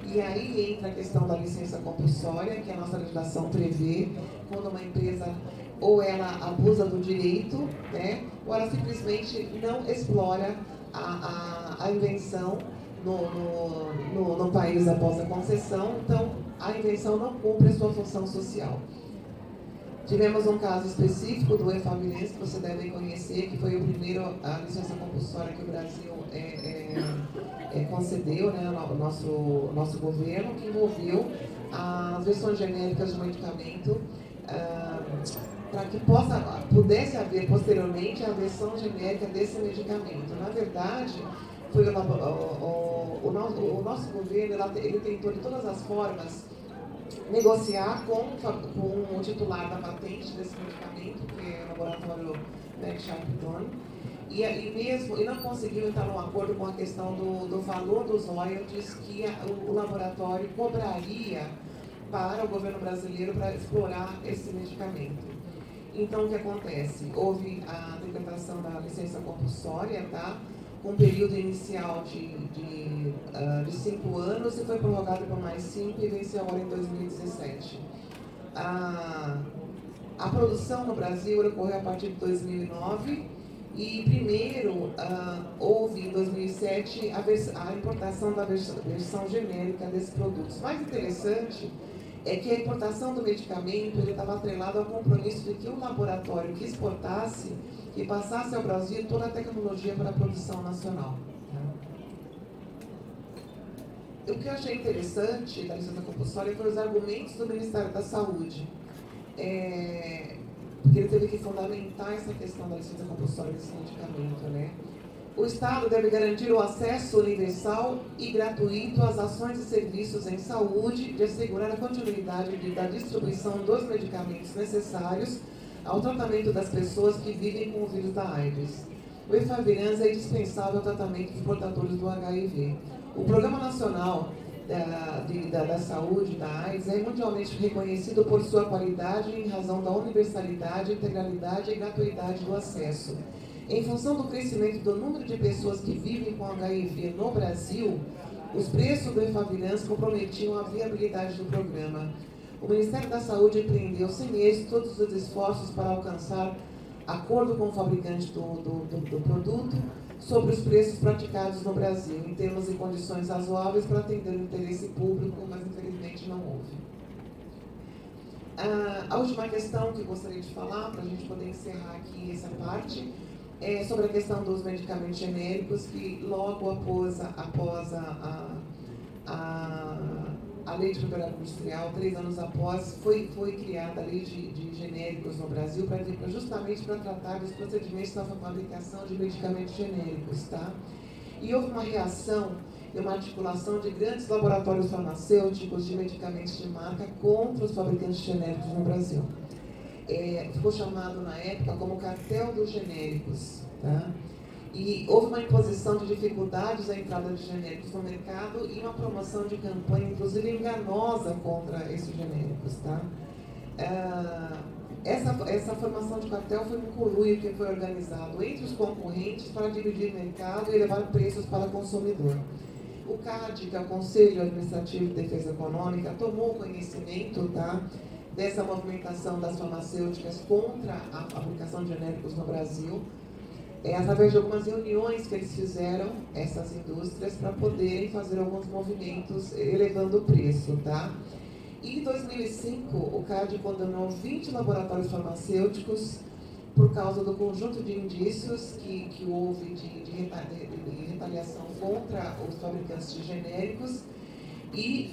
E aí entra a questão da licença compulsória, que a nossa legislação prevê, quando uma empresa ou ela abusa do direito, né, ou ela simplesmente não explora a invenção no país após a concessão, então a invenção não cumpre a sua função social. Tivemos um caso específico do Efavirense, que você deve conhecer, que foi a licença compulsória que o Brasil concedeu, né, ao nosso governo, que envolveu as versões genéricas do medicamento, para que pudesse haver posteriormente a versão genérica desse medicamento. Na verdade, foi o nosso governo, ele tentou de todas as formas negociar com o titular da patente desse medicamento, que é o laboratório Merck Sharp Dohme, e não conseguiu entrar num acordo com a questão do valor dos royalties que o laboratório cobraria para o governo brasileiro para explorar esse medicamento. Então, o que acontece? Houve a decretação da licença compulsória, tá? Com um período inicial de 5 anos e foi prorrogado por mais 5 e venceu agora em 2017. A produção no Brasil ocorreu a partir de 2009 e primeiro houve em 2007 a importação da versão genérica desses produtos. Mais interessante é que a importação do medicamento estava atrelado ao compromisso de que o laboratório que exportasse e passasse ao Brasil toda a tecnologia para a produção nacional. O que eu achei interessante da licença compulsória foram os argumentos do Ministério da Saúde, porque ele teve que fundamentar essa questão da licença compulsória desse medicamento, né? O Estado deve garantir o acesso universal e gratuito às ações e serviços em saúde, de assegurar a continuidade da distribuição dos medicamentos necessários ao tratamento das pessoas que vivem com o vírus da AIDS. O Efavirenz é indispensável ao tratamento dos portadores do HIV. O Programa Nacional da Saúde da AIDS é mundialmente reconhecido por sua qualidade em razão da universalidade, integralidade e gratuidade do acesso. Em função do crescimento do número de pessoas que vivem com HIV no Brasil, os preços do Efavirenz comprometiam a viabilidade do programa. O Ministério da Saúde empreendeu sem êxito todos os esforços para alcançar acordo com o fabricante do produto sobre os preços praticados no Brasil, em termos e condições razoáveis para atender o interesse público, mas infelizmente não houve. A última questão que eu gostaria de falar, para a gente poder encerrar aqui essa parte, é sobre a questão dos medicamentos genéricos, que logo após a lei de propriedade industrial, 3 anos após, foi criada a lei de genéricos no Brasil, justamente para tratar dos procedimentos da fabricação de medicamentos genéricos, tá? E houve uma reação e uma articulação de grandes laboratórios farmacêuticos de medicamentos de marca contra os fabricantes genéricos no Brasil. Ficou chamado na época como cartel dos genéricos, tá? E houve uma imposição de dificuldades à entrada de genéricos no mercado e uma promoção de campanha, inclusive enganosa, contra esses genéricos, tá? Essa formação de cartel foi um conluio que foi organizado entre os concorrentes para dividir o mercado e elevar preços para o consumidor. O CAD, que é o Conselho Administrativo de Defesa Econômica, tomou conhecimento, tá, dessa movimentação das farmacêuticas contra a fabricação de genéricos no Brasil, através de algumas reuniões que eles fizeram, essas indústrias, para poderem fazer alguns movimentos elevando o preço, tá? E em 2005, o CAD condenou 20 laboratórios farmacêuticos por causa do conjunto de indícios que houve de retaliação contra os fabricantes de genéricos e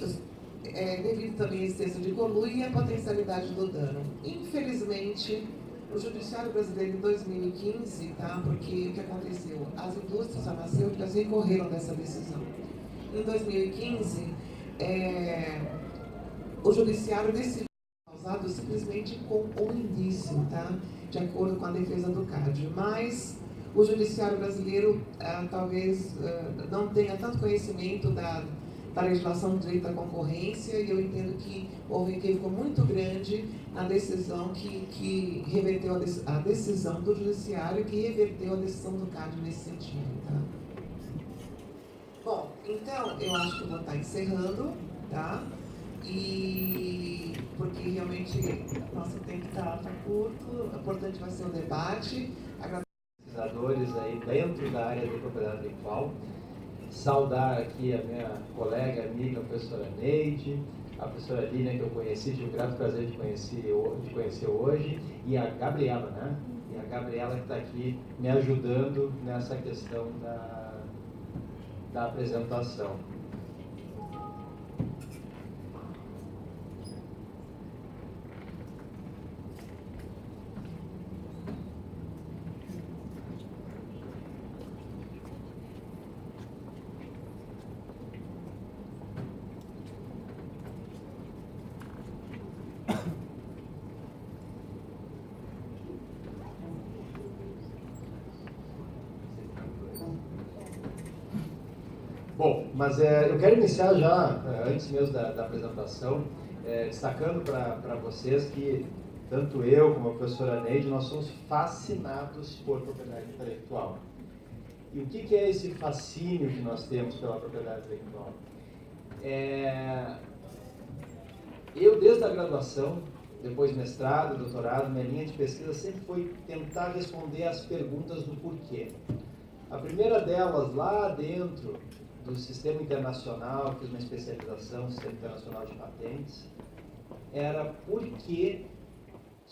devido também à existência de conluio e a potencialidade do dano. Infelizmente, o Judiciário Brasileiro em 2015, tá? Porque o que aconteceu? As indústrias farmacêuticas recorreram dessa decisão. em 2015, o judiciário decidiu causado simplesmente com um indício, tá? De acordo com a defesa do CAD. Mas o judiciário brasileiro talvez não tenha tanto conhecimento da legislação do direito da concorrência, e eu entendo que houve um equívoco muito grande na decisão que reverteu a decisão do judiciário, que reverteu a decisão do CAD nesse sentido, tá? Bom, então eu acho que eu vou estar encerrando, tá? E porque realmente nosso tempo está curto, o importante vai ser o debate. Pesquisadores aí dentro da área de propriedade intelectual. Saudar aqui a minha colega, amiga, a professora Neide, a professora Línia, que eu conheci, tive o grato prazer de conhecer hoje, e a Gabriela, né? E a Gabriela que está aqui me ajudando nessa questão da apresentação. Bom, mas eu quero iniciar já, antes mesmo da apresentação, destacando para vocês que tanto eu como a professora Neide, nós somos fascinados por propriedade intelectual. E o que é esse fascínio que nós temos pela propriedade intelectual? Eu, desde a graduação, depois mestrado, doutorado, minha linha de pesquisa sempre foi tentar responder às perguntas do porquê. A primeira delas, lá dentro do sistema internacional, fiz uma especialização no sistema internacional de patentes, era por que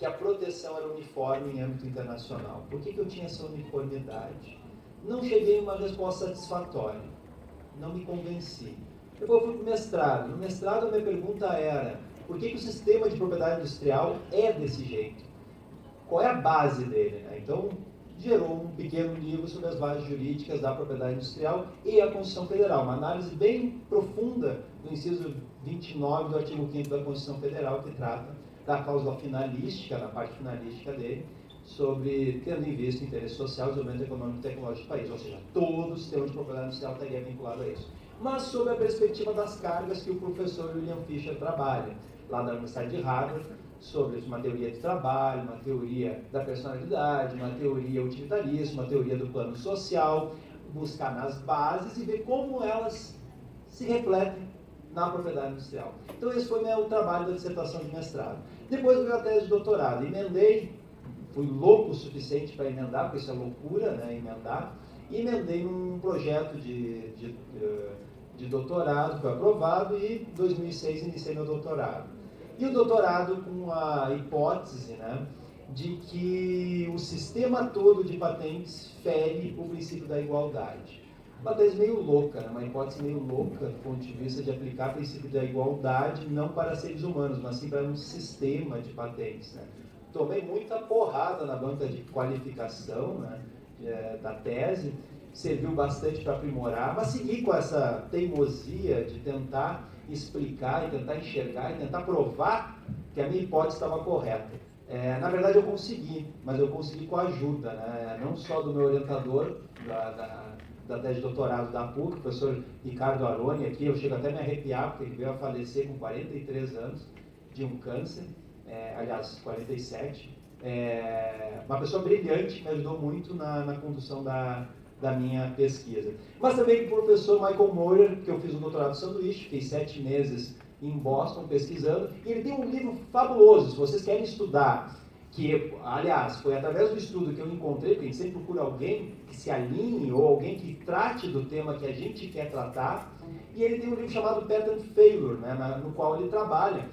a proteção era uniforme em âmbito internacional. Por que eu tinha essa uniformidade? Não cheguei a uma resposta satisfatória, não me convenci. Depois eu fui para o mestrado. No mestrado a minha pergunta era, por que o sistema de propriedade industrial é desse jeito? Qual é a base dele, né? Então, gerou um pequeno livro sobre as bases jurídicas da propriedade industrial e a Constituição Federal, uma análise bem profunda do inciso 29 do artigo 5º da Constituição Federal, que trata da cláusula finalística, na parte finalística dele, sobre tendo em vista o interesse social, desenvolvimento econômico e tecnológico do país, ou seja, todo o sistema de propriedade industrial estaria vinculado a isso. Mas sob a perspectiva das cargas que o professor William Fisher trabalha, lá da Universidade de Harvard, sobre uma teoria de trabalho, uma teoria da personalidade, uma teoria utilitarista, uma teoria do plano social, buscar nas bases e ver como elas se refletem na propriedade industrial. Então esse foi o trabalho da dissertação de mestrado. Depois eu fiz a tese de doutorado, emendei, fui louco o suficiente para emendar, porque isso é loucura, né, emendar, e emendei num projeto de doutorado, foi aprovado, e em 2006 iniciei meu doutorado. E o doutorado com a hipótese, né, de que o sistema todo de patentes fere o princípio da igualdade. Uma tese meio louca, né, uma hipótese meio louca do ponto de vista de aplicar o princípio da igualdade não para seres humanos, mas sim para um sistema de patentes, né. Tomei muita porrada na banca de qualificação, né, da tese, serviu bastante para aprimorar, mas segui com essa teimosia de tentar explicar e tentar enxergar e tentar provar que a minha hipótese estava correta. Na verdade eu consegui, mas eu consegui com a ajuda, né, não só do meu orientador da tese de doutorado da PUC, o professor Ricardo Aroni, aqui, eu chego até a me arrepiar, porque ele veio a falecer com 43 anos de um câncer, aliás, 47. Uma pessoa brilhante, me ajudou muito na condução da minha pesquisa. Mas também com o professor Michael Moyer, que eu fiz um doutorado sanduíche, fiquei 7 meses em Boston pesquisando, e ele tem um livro fabuloso, se vocês querem estudar, que, aliás, foi através do estudo que eu encontrei, porque a gente sempre procura alguém que se alinhe, ou alguém que trate do tema que a gente quer tratar, e ele tem um livro chamado Patent Failure, né, no qual ele trabalha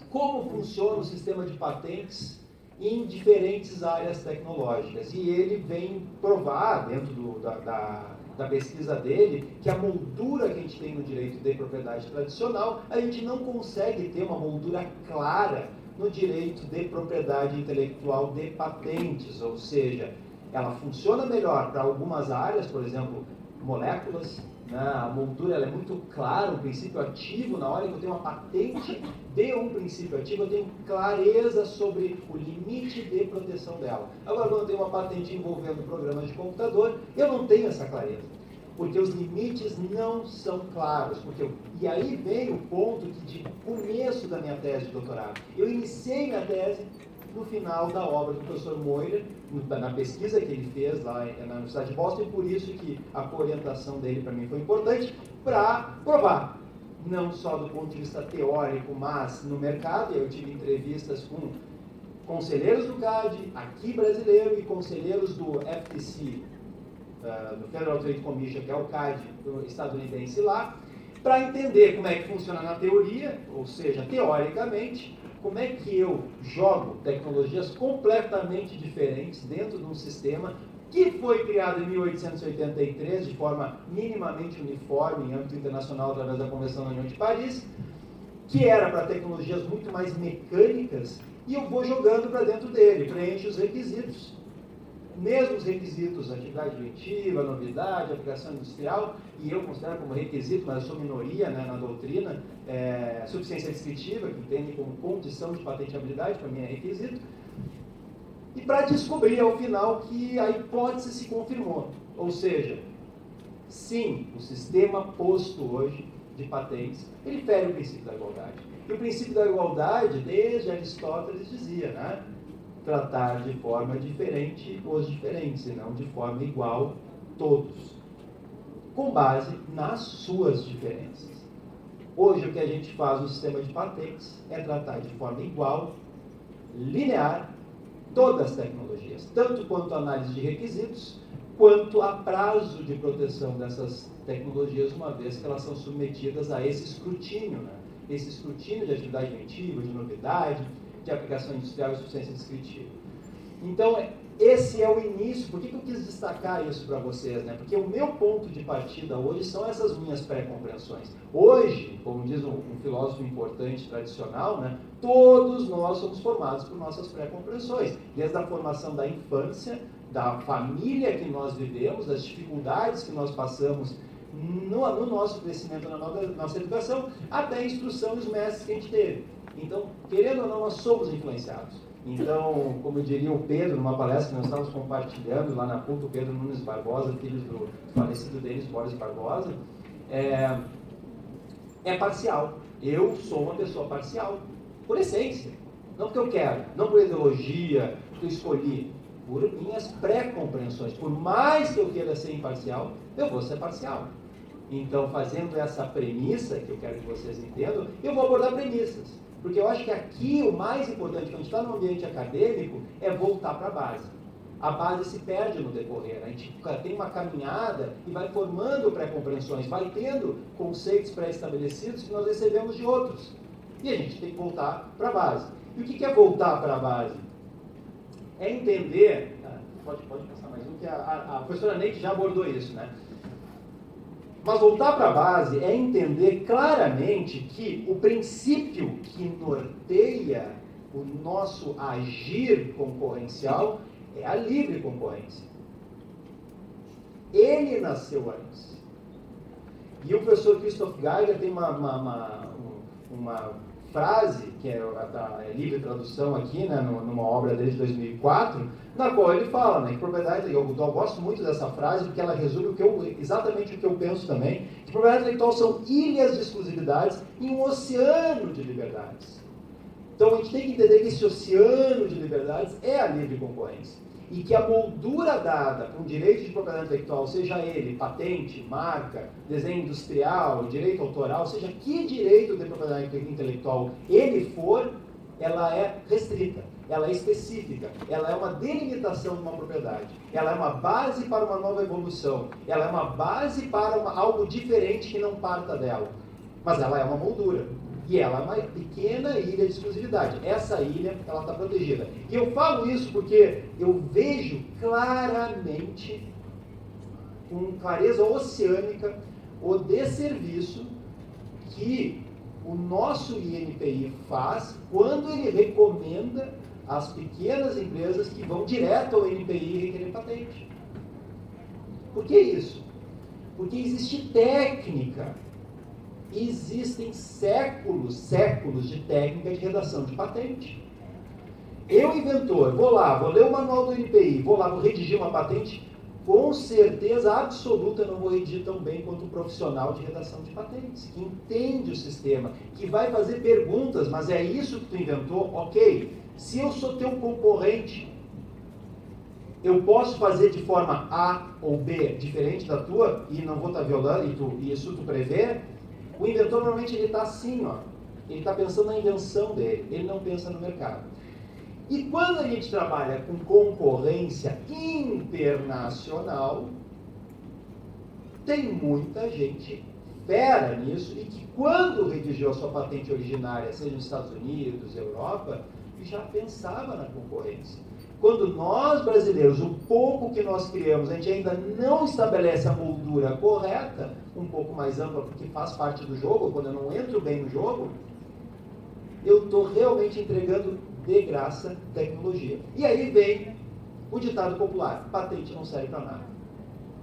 como funciona o sistema de patentes em diferentes áreas tecnológicas. E ele vem provar, dentro da pesquisa dele, que a moldura que a gente tem no direito de propriedade tradicional, a gente não consegue ter uma moldura clara no direito de propriedade intelectual de patentes, ou seja, ela funciona melhor para algumas áreas, por exemplo, moléculas, né? A moldura ela é muito clara, um princípio ativo. Na hora que eu tenho uma patente de um princípio ativo, eu tenho clareza sobre o limite de proteção dela. Agora, quando eu tenho uma patente envolvendo programas de computador, eu não tenho essa clareza, porque os limites não são claros. E aí vem o ponto de começo da minha tese de doutorado. Eu iniciei minha tese no final da obra do professor Moirer, na pesquisa que ele fez lá na Universidade de Boston, e por isso que a orientação dele para mim foi importante, para provar, não só do ponto de vista teórico, mas no mercado. Eu tive entrevistas com conselheiros do CAD, aqui brasileiro, e conselheiros do FTC, do Federal Trade Commission, que é o CAD estadunidense lá, para entender como é que funciona na teoria, ou seja, teoricamente, como é que eu jogo tecnologias completamente diferentes dentro de um sistema que foi criado em 1883 de forma minimamente uniforme em âmbito internacional através da Convenção da União de Paris, que era para tecnologias muito mais mecânicas, e eu vou jogando para dentro dele, preenche os requisitos. Mesmo os requisitos, atividade inventiva, novidade, aplicação industrial, e eu considero como requisito, mas eu sou minoria, né, na doutrina, suficiência descritiva, que entende como condição de patenteabilidade, para mim é requisito, e para descobrir ao final que a hipótese se confirmou. Ou seja, sim, o sistema posto hoje de patentes, ele fere o princípio da igualdade. E o princípio da igualdade, desde Aristóteles, dizia, né? Tratar de forma diferente os diferentes, e não de forma igual todos, com base nas suas diferenças. Hoje o que a gente faz no sistema de patentes é tratar de forma igual, linear, todas as tecnologias, tanto quanto a análise de requisitos, quanto a prazo de proteção dessas tecnologias, uma vez que elas são submetidas a esse escrutínio, né? Esse escrutínio de atividade inventiva, de novidade, de aplicação industrial e suficiência descritiva. Então, esse é o início. Por que eu quis destacar isso para vocês? Né? Porque o meu ponto de partida hoje são essas minhas pré-compreensões. Hoje, como diz um filósofo importante, tradicional, né, todos nós somos formados por nossas pré-compreensões, desde a formação da infância, da família que nós vivemos, das dificuldades que nós passamos no nosso crescimento, na nossa educação, até a instrução dos mestres que a gente teve. Então, querendo ou não, nós somos influenciados. Então, como diria o Pedro, numa palestra que nós estávamos compartilhando lá na PUC, o Pedro Nunes Barbosa, filho do falecido Denis Borges Barbosa, é parcial. Eu sou uma pessoa parcial, por essência. Não porque eu quero, não por ideologia, porque eu escolhi, por minhas pré-compreensões. Por mais que eu queira ser imparcial, eu vou ser parcial. Então, fazendo essa premissa, que eu quero que vocês entendam, eu vou abordar premissas. Porque eu acho que aqui o mais importante, quando a gente está no ambiente acadêmico, é voltar para a base. A base se perde no decorrer. A gente tem uma caminhada e vai formando pré-compreensões, vai tendo conceitos pré-estabelecidos que nós recebemos de outros. E a gente tem que voltar para a base. E o que é voltar para a base? É entender... Pode passar mais um, que a professora Neide já abordou isso, né? Mas voltar para a base é entender claramente que o princípio que norteia o nosso agir concorrencial é a livre concorrência. Ele nasceu antes. E o professor Christoph Geiger tem uma frase, que é livre tradução aqui, né, numa obra dele de 2004, na qual ele fala, né, que propriedade, eu gosto muito dessa frase, porque ela resume exatamente o que eu penso também, que propriedade intelectual são ilhas de exclusividades em um oceano de liberdades. Então a gente tem que entender que esse oceano de liberdades é a livre concorrência. E que a moldura dada para um direito de propriedade intelectual, seja ele patente, marca, desenho industrial, direito autoral, seja que direito de propriedade intelectual ele for, ela é restrita, ela é específica, ela é uma delimitação de uma propriedade, ela é uma base para uma nova evolução, ela é uma base para algo diferente que não parta dela, mas ela é uma moldura. E ela é uma pequena ilha de exclusividade. Essa ilha, ela está protegida. E eu falo isso porque eu vejo claramente, com clareza oceânica, o desserviço que o nosso INPI faz quando ele recomenda as pequenas empresas que vão direto ao INPI requerer patente. Por que isso? Porque existe técnica. Existem séculos de técnica de redação de patente. Eu, inventor, vou lá, vou ler o manual do NPI, vou lá, vou redigir uma patente, com certeza absoluta eu não vou redigir tão bem quanto um profissional de redação de patentes, que entende o sistema, que vai fazer perguntas, mas é isso que tu inventou? Ok. Se eu sou teu concorrente, eu posso fazer de forma A ou B diferente da tua, e não vou estar violando, e isso tu prevê? O inventor normalmente ele está assim, ó, ele está pensando na invenção dele, ele não pensa no mercado. E quando a gente trabalha com concorrência internacional, tem muita gente fera nisso e que quando redigiu a sua patente originária, seja nos Estados Unidos, Europa, já pensava na concorrência. Quando nós brasileiros, o pouco que nós criamos, a gente ainda não estabelece a moldura correta, um pouco mais ampla, porque faz parte do jogo, quando eu não entro bem no jogo, eu estou realmente entregando de graça tecnologia. E aí vem o ditado popular: patente não serve para nada.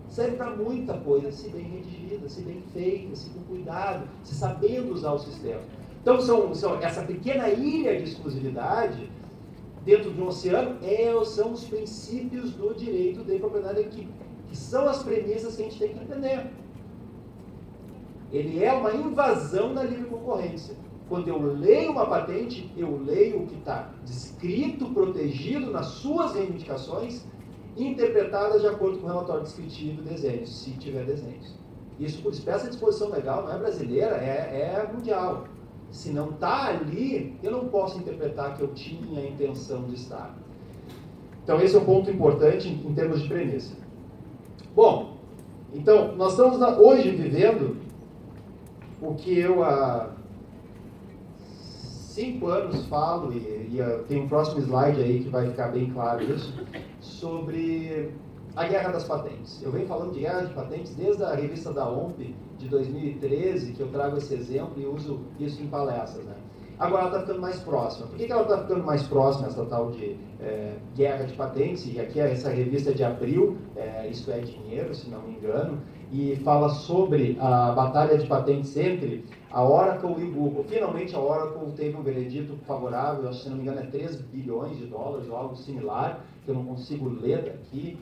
Serve para muita coisa, se bem redigida, se bem feita, se com cuidado, se sabendo usar o sistema. Então, essa pequena ilha de exclusividade dentro de um oceano são os princípios do direito de propriedade que são as premissas que a gente tem que entender. Ele é uma invasão da livre concorrência. Quando eu leio uma patente, eu leio o que está descrito, protegido nas suas reivindicações, interpretadas de acordo com o relatório descritivo e desenhos, se tiver desenhos. Isso, por essa disposição legal, não é brasileira, é mundial. Se não está ali, eu não posso interpretar que eu tinha a intenção de estar. Então, esse é um ponto importante em termos de premissa. Bom, então, nós estamos hoje vivendo o que eu há 5 anos falo, e tem um próximo slide aí que vai ficar bem claro isso, sobre a guerra das patentes. Eu venho falando de guerra de patentes desde a revista da OMP de 2013, que eu trago esse exemplo e uso isso em palestras, né? Agora ela está ficando mais próxima. Por que ela está ficando mais próxima, essa tal de guerra de patentes? E aqui essa revista é de abril, Isso é Dinheiro, se não me engano, e fala sobre a batalha de patentes entre a Oracle e o Google. Finalmente a Oracle teve um veredito favorável, acho que se não me engano é 3 bilhões de dólares ou algo similar, que eu não consigo ler daqui.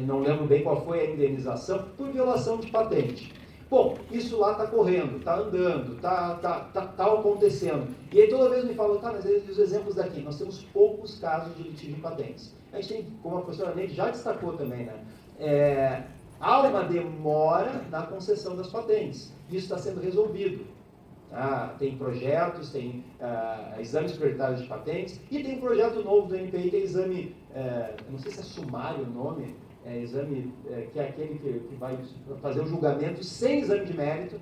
Não lembro bem qual foi a indenização, por violação de patente. Bom, isso lá está correndo, está andando, está acontecendo. E aí toda vez me falam, tá, mas os exemplos daqui, nós temos poucos casos de litígio de patentes. A gente tem, como a professora Neide já destacou também, né? Há uma demora na concessão das patentes. Isso está sendo resolvido. Tem projetos, tem exames prioritários de patentes, e tem um projeto novo do NPI, que é exame, não sei se é sumário o nome, exame que é aquele que vai fazer o julgamento sem exame de mérito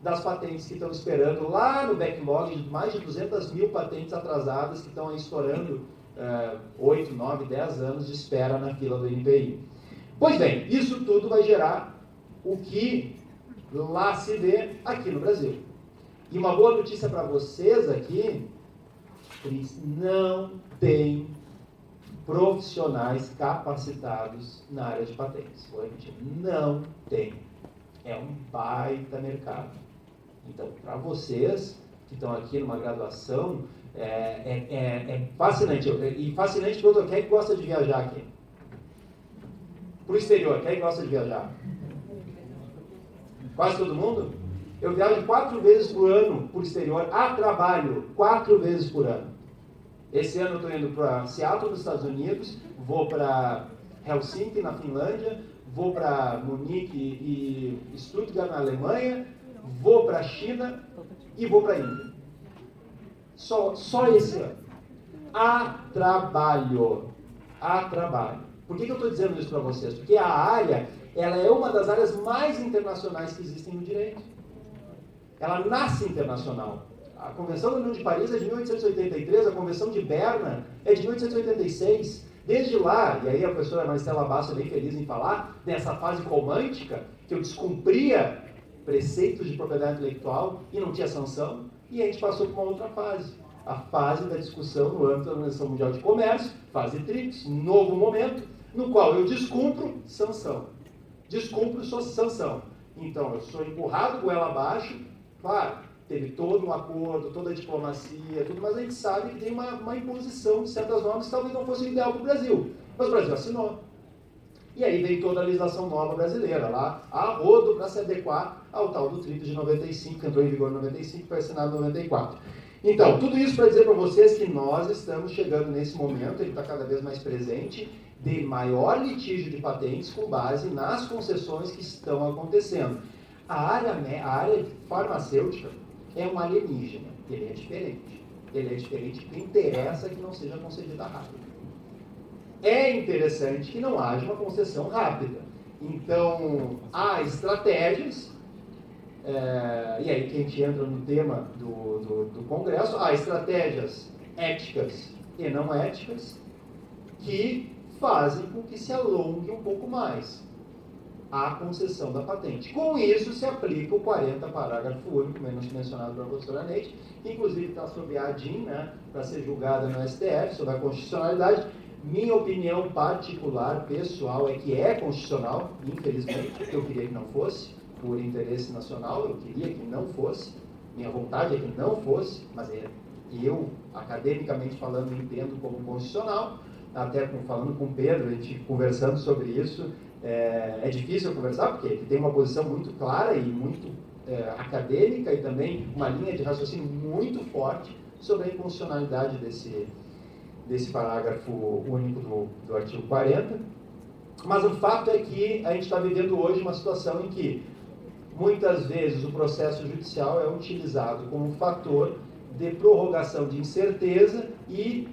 das patentes que estão esperando lá no backlog de mais de 200 mil patentes atrasadas que estão aí estourando 8, 9, 10 anos de espera na fila do NPI. Pois bem, isso tudo vai gerar o que lá se vê aqui no Brasil. E uma boa notícia para vocês aqui, eles não têm profissionais capacitados na área de patentes. Vou repetir, não tem. É um baita mercado. Então, para vocês que estão aqui numa graduação, é fascinante. E fascinante para outro, quem é que gosta de viajar aqui? Para o exterior, quem é que gosta de viajar? Quase todo mundo? Eu viajo 4 vezes por ano para o exterior, a trabalho, 4 vezes por ano. Esse ano eu estou indo para Seattle, nos Estados Unidos, vou para Helsinki, na Finlândia, vou para Munique e Stuttgart, na Alemanha, vou para a China e vou para a Índia. Só esse ano. A trabalho. A trabalho. Por que eu estou dizendo isso para vocês? Porque a área, ela é uma das áreas mais internacionais que existem no direito. Ela nasce internacional. A Convenção da União de Paris é de 1883, a Convenção de Berna é de 1886. Desde lá, e aí a professora Maristela Basso é bem feliz em falar, nessa fase romântica, que eu descumpria preceitos de propriedade intelectual e não tinha sanção, e a gente passou para uma outra fase. A fase da discussão no âmbito da Organização Mundial de Comércio, fase TRIPS, novo momento, no qual eu descumpro sanção. descumpro sua sanção. Então, eu sou empurrado goela abaixo, claro, teve todo um acordo, toda a diplomacia, tudo, mas a gente sabe que tem uma imposição de certas normas que talvez não fosse ideal para o Brasil. Mas o Brasil assinou. E aí veio toda a legislação nova brasileira, lá a rodo para se adequar ao tal do TRIPS de 95, que entrou em vigor em 95 e foi assinado em 94. Então, tudo isso para dizer para vocês que nós estamos chegando nesse momento, ele está cada vez mais presente, de maior litígio de patentes com base nas concessões que estão acontecendo. A área farmacêutica é um alienígena, ele é diferente. Ele é diferente porque interessa que não seja concedida rápido. É interessante que não haja uma concessão rápida. Então, há estratégias, e aí que a gente entra no tema do Congresso, há estratégias éticas e não éticas que fazem com que se alongue um pouco mais a concessão da patente. Com isso, se aplica o 40 parágrafo único, mencionado pela professora Neide, que inclusive está sob a ADIM, né, para ser julgada no STF, sobre a constitucionalidade. Minha opinião particular, pessoal, é que é constitucional, infelizmente, eu queria que não fosse, por interesse nacional, eu queria que não fosse, minha vontade é que não fosse, mas eu, academicamente falando, entendo como constitucional, até falando com o Pedro, a gente conversando sobre isso, é difícil conversar, porque ele tem uma posição muito clara e muito acadêmica e também uma linha de raciocínio muito forte sobre a inconstitucionalidade desse parágrafo único do artigo 40. Mas o fato é que a gente está vivendo hoje uma situação em que muitas vezes o processo judicial é utilizado como um fator de prorrogação de incerteza e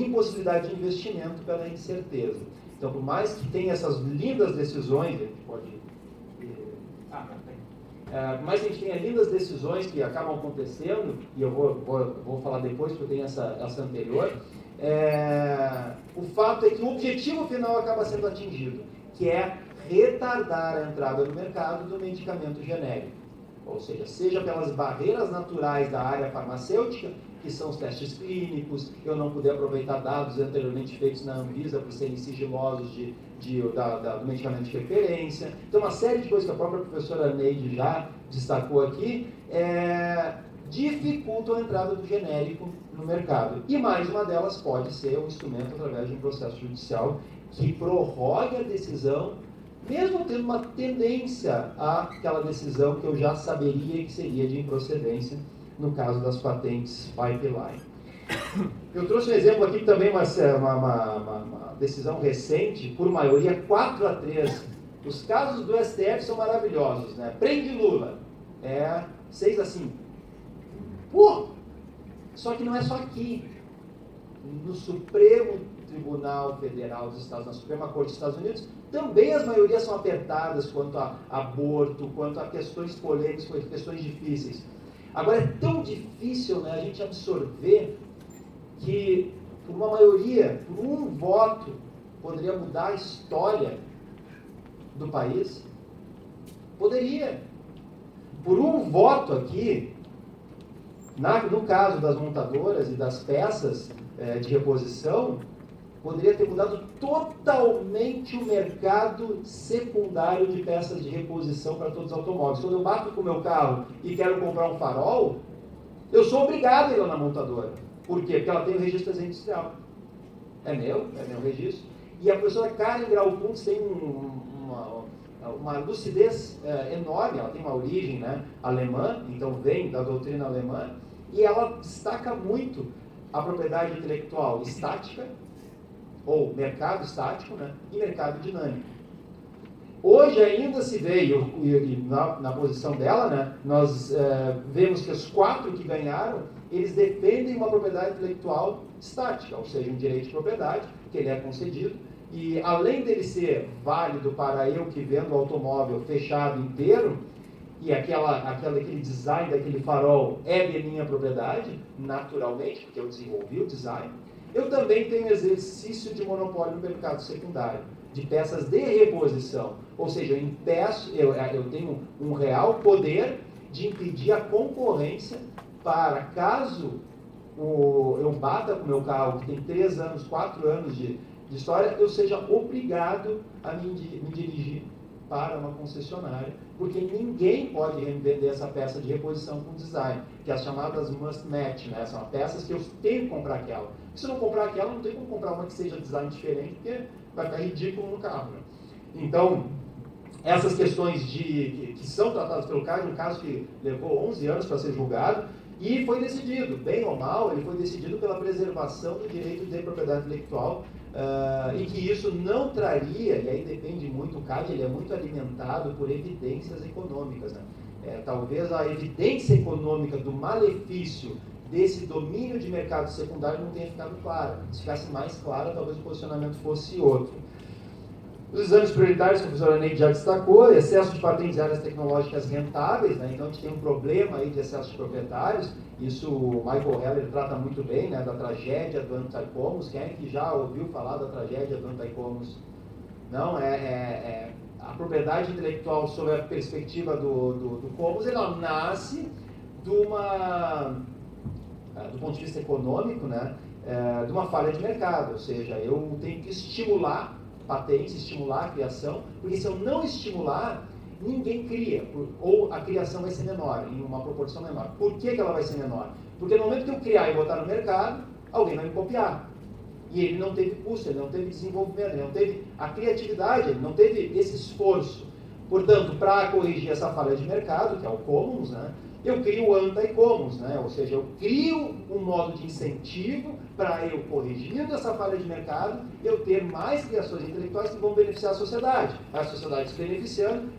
impossibilidade de investimento pela incerteza. Então, por mais que tenha essas lindas decisões, a gente pode... mas a gente tem lindas decisões que acabam acontecendo, e eu vou falar depois, porque eu tenho essa anterior, o fato é que o objetivo final acaba sendo atingido, que é retardar a entrada no mercado do medicamento genérico. Ou seja pelas barreiras naturais da área farmacêutica, que são os testes clínicos, eu não poder aproveitar dados anteriormente feitos na Anvisa por serem sigilosos do medicamento de referência. Então, uma série de coisas que a própria professora Neide já destacou aqui, dificultam a entrada do genérico no mercado. E mais uma delas pode ser um instrumento através de um processo judicial que prorrogue a decisão, mesmo tendo uma tendência àquela decisão que eu já saberia que seria de improcedência, no caso das patentes pipeline. Eu trouxe um exemplo aqui também, uma decisão recente, por maioria 4-3. Os casos do STF são maravilhosos, né? Prende Lula, 6-5. Pô! Só que não é só aqui. No Supremo Tribunal Federal dos Estados Unidos, na Suprema Corte dos Estados Unidos, também as maiorias são apertadas quanto a aborto, quanto a questões polêmicas, questões difíceis. Agora, é tão difícil, né, a gente absorver que por uma maioria, por um voto, poderia mudar a história do país? Poderia. Por um voto aqui, no caso das montadoras e das peças de reposição, poderia ter mudado totalmente o mercado secundário de peças de reposição para todos os automóveis. Quando eu bato com o meu carro e quero comprar um farol, eu sou obrigado a ir lá na montadora. Por quê? Porque ela tem o registro industrial. É meu registro. E a professora Karen Graupunz tem uma lucidez enorme, ela tem uma origem, né, alemã, então vem da doutrina alemã, e ela destaca muito a propriedade intelectual estática, ou mercado estático, né, e mercado dinâmico. Hoje ainda se vê, e na posição dela, né, nós vemos que os 4 que ganharam, eles defendem uma propriedade intelectual estática, ou seja, um direito de propriedade, que ele é concedido, e além dele ser válido para eu que vendo o automóvel fechado inteiro, e aquele design daquele farol é de minha propriedade, naturalmente, porque eu desenvolvi o design, eu também tenho exercício de monopólio no mercado secundário, de peças de reposição. Ou seja, eu tenho um real poder de impedir a concorrência para, caso eu bata com o meu carro, que tem 3 anos, 4 anos de história, eu seja obrigado a me dirigir para uma concessionária, porque ninguém pode vender essa peça de reposição com design, que é as chamadas must match, né? São peças que eu tenho que comprar aquela. Se eu não comprar aquela, não tem como comprar uma que seja design diferente, porque vai ficar ridículo no carro, né? Então, essas questões que são tratadas pelo CAD, um caso que levou 11 anos para ser julgado, e foi decidido, bem ou mal, ele foi decidido pela preservação do direito de propriedade intelectual, e que isso não traria, e aí depende muito, o CAD ele é muito alimentado por evidências econômicas, né? Talvez a evidência econômica do malefício desse domínio de mercado secundário não tenha ficado clara. Se ficasse mais clara, talvez o posicionamento fosse outro. Os exames prioritários, que a professora Neide já destacou, excesso de patentes em áreas tecnológicas rentáveis, né? Então a gente tem um problema aí de excesso de proprietários, isso o Michael Heller trata muito bem, né? Da tragédia do Anti-Commons. Quem é que já ouviu falar da tragédia do Anti-Commons? Não, a propriedade intelectual sob a perspectiva do Commons, ela nasce do ponto de vista econômico, né? De uma falha de mercado, ou seja, eu tenho que estimular patentes, estimular a criação, porque se eu não estimular, ninguém cria, ou a criação vai ser menor, em uma proporção menor. Por que ela vai ser menor? Porque no momento que eu criar e botar no mercado, alguém vai me copiar. E ele não teve custo, ele não teve desenvolvimento, ele não teve a criatividade, ele não teve esse esforço. Portanto, para corrigir essa falha de mercado, que é o Commons, né, eu crio o Anti-Commons, né, ou seja, eu crio um modo de incentivo para eu, corrigindo essa falha de mercado, eu ter mais criações intelectuais que vão beneficiar a sociedade. A sociedade se beneficiando,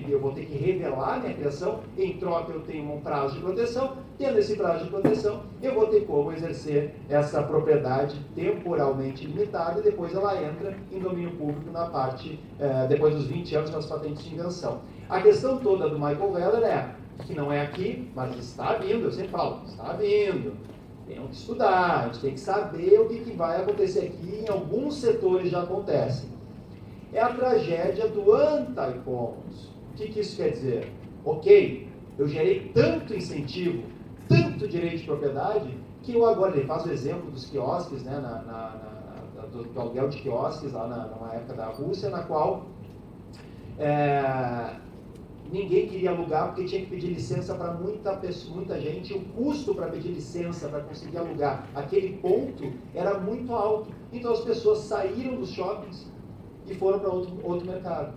eu vou ter que revelar minha criação, em troca eu tenho um prazo de proteção, tendo esse prazo de proteção, eu vou ter como exercer essa propriedade temporalmente limitada e depois ela entra em domínio público na parte, depois dos 20 anos das patentes de invenção. A questão toda do Michael Heller que não é aqui, mas está vindo, eu sempre falo, está vindo. Tem que estudar, a gente tem que saber o que vai acontecer aqui, em alguns setores já acontece. É a tragédia do Anti-Commons. O que isso quer dizer? Ok, eu gerei tanto incentivo, tanto direito de propriedade, que eu agora, ele faz o exemplo dos quiosques, né, do aluguel de quiosques, lá numa época da Rússia, na qual ninguém queria alugar porque tinha que pedir licença para muita gente, e o custo para pedir licença, para conseguir alugar aquele ponto, era muito alto. Então as pessoas saíram dos shoppings e foram para outro mercado.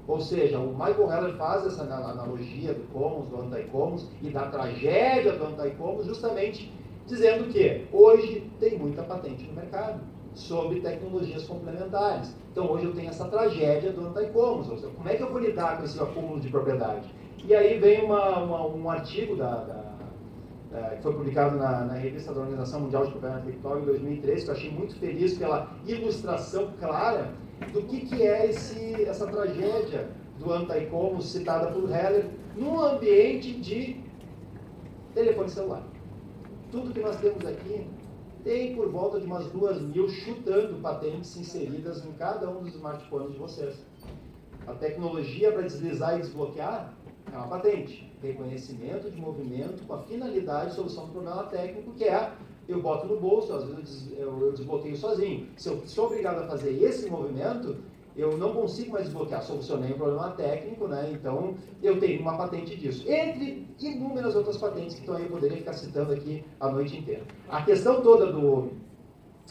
Ou seja, o Michael Heller faz essa analogia do Commons, do Anti-Commons e da tragédia do Anti-Commons, justamente dizendo que hoje tem muita patente no mercado sobre tecnologias complementares. Então hoje eu tenho essa tragédia do Anti-Commons, ou seja, como é que eu vou lidar com esse acúmulo de propriedade? E aí vem um artigo que foi publicado na revista da Organização Mundial de Propriedade Intelectual em 2013, que eu achei muito feliz pela ilustração clara do que é essa tragédia do Anti-Commons citada por Heller num ambiente de telefone celular. Tudo que nós temos aqui tem por volta de umas 2.000 chutando patentes inseridas em cada um dos smartphones de vocês. A tecnologia para deslizar e desbloquear é uma patente. Reconhecimento de movimento com a finalidade de solução do problema técnico, que é eu boto no bolso, às vezes eu desbloqueio sozinho. Se eu sou obrigado a fazer esse movimento, eu não consigo mais desbloquear. Solucionei um problema técnico, né? Então eu tenho uma patente disso. Entre inúmeras outras patentes que então eu poderia ficar citando aqui a noite inteira. A questão toda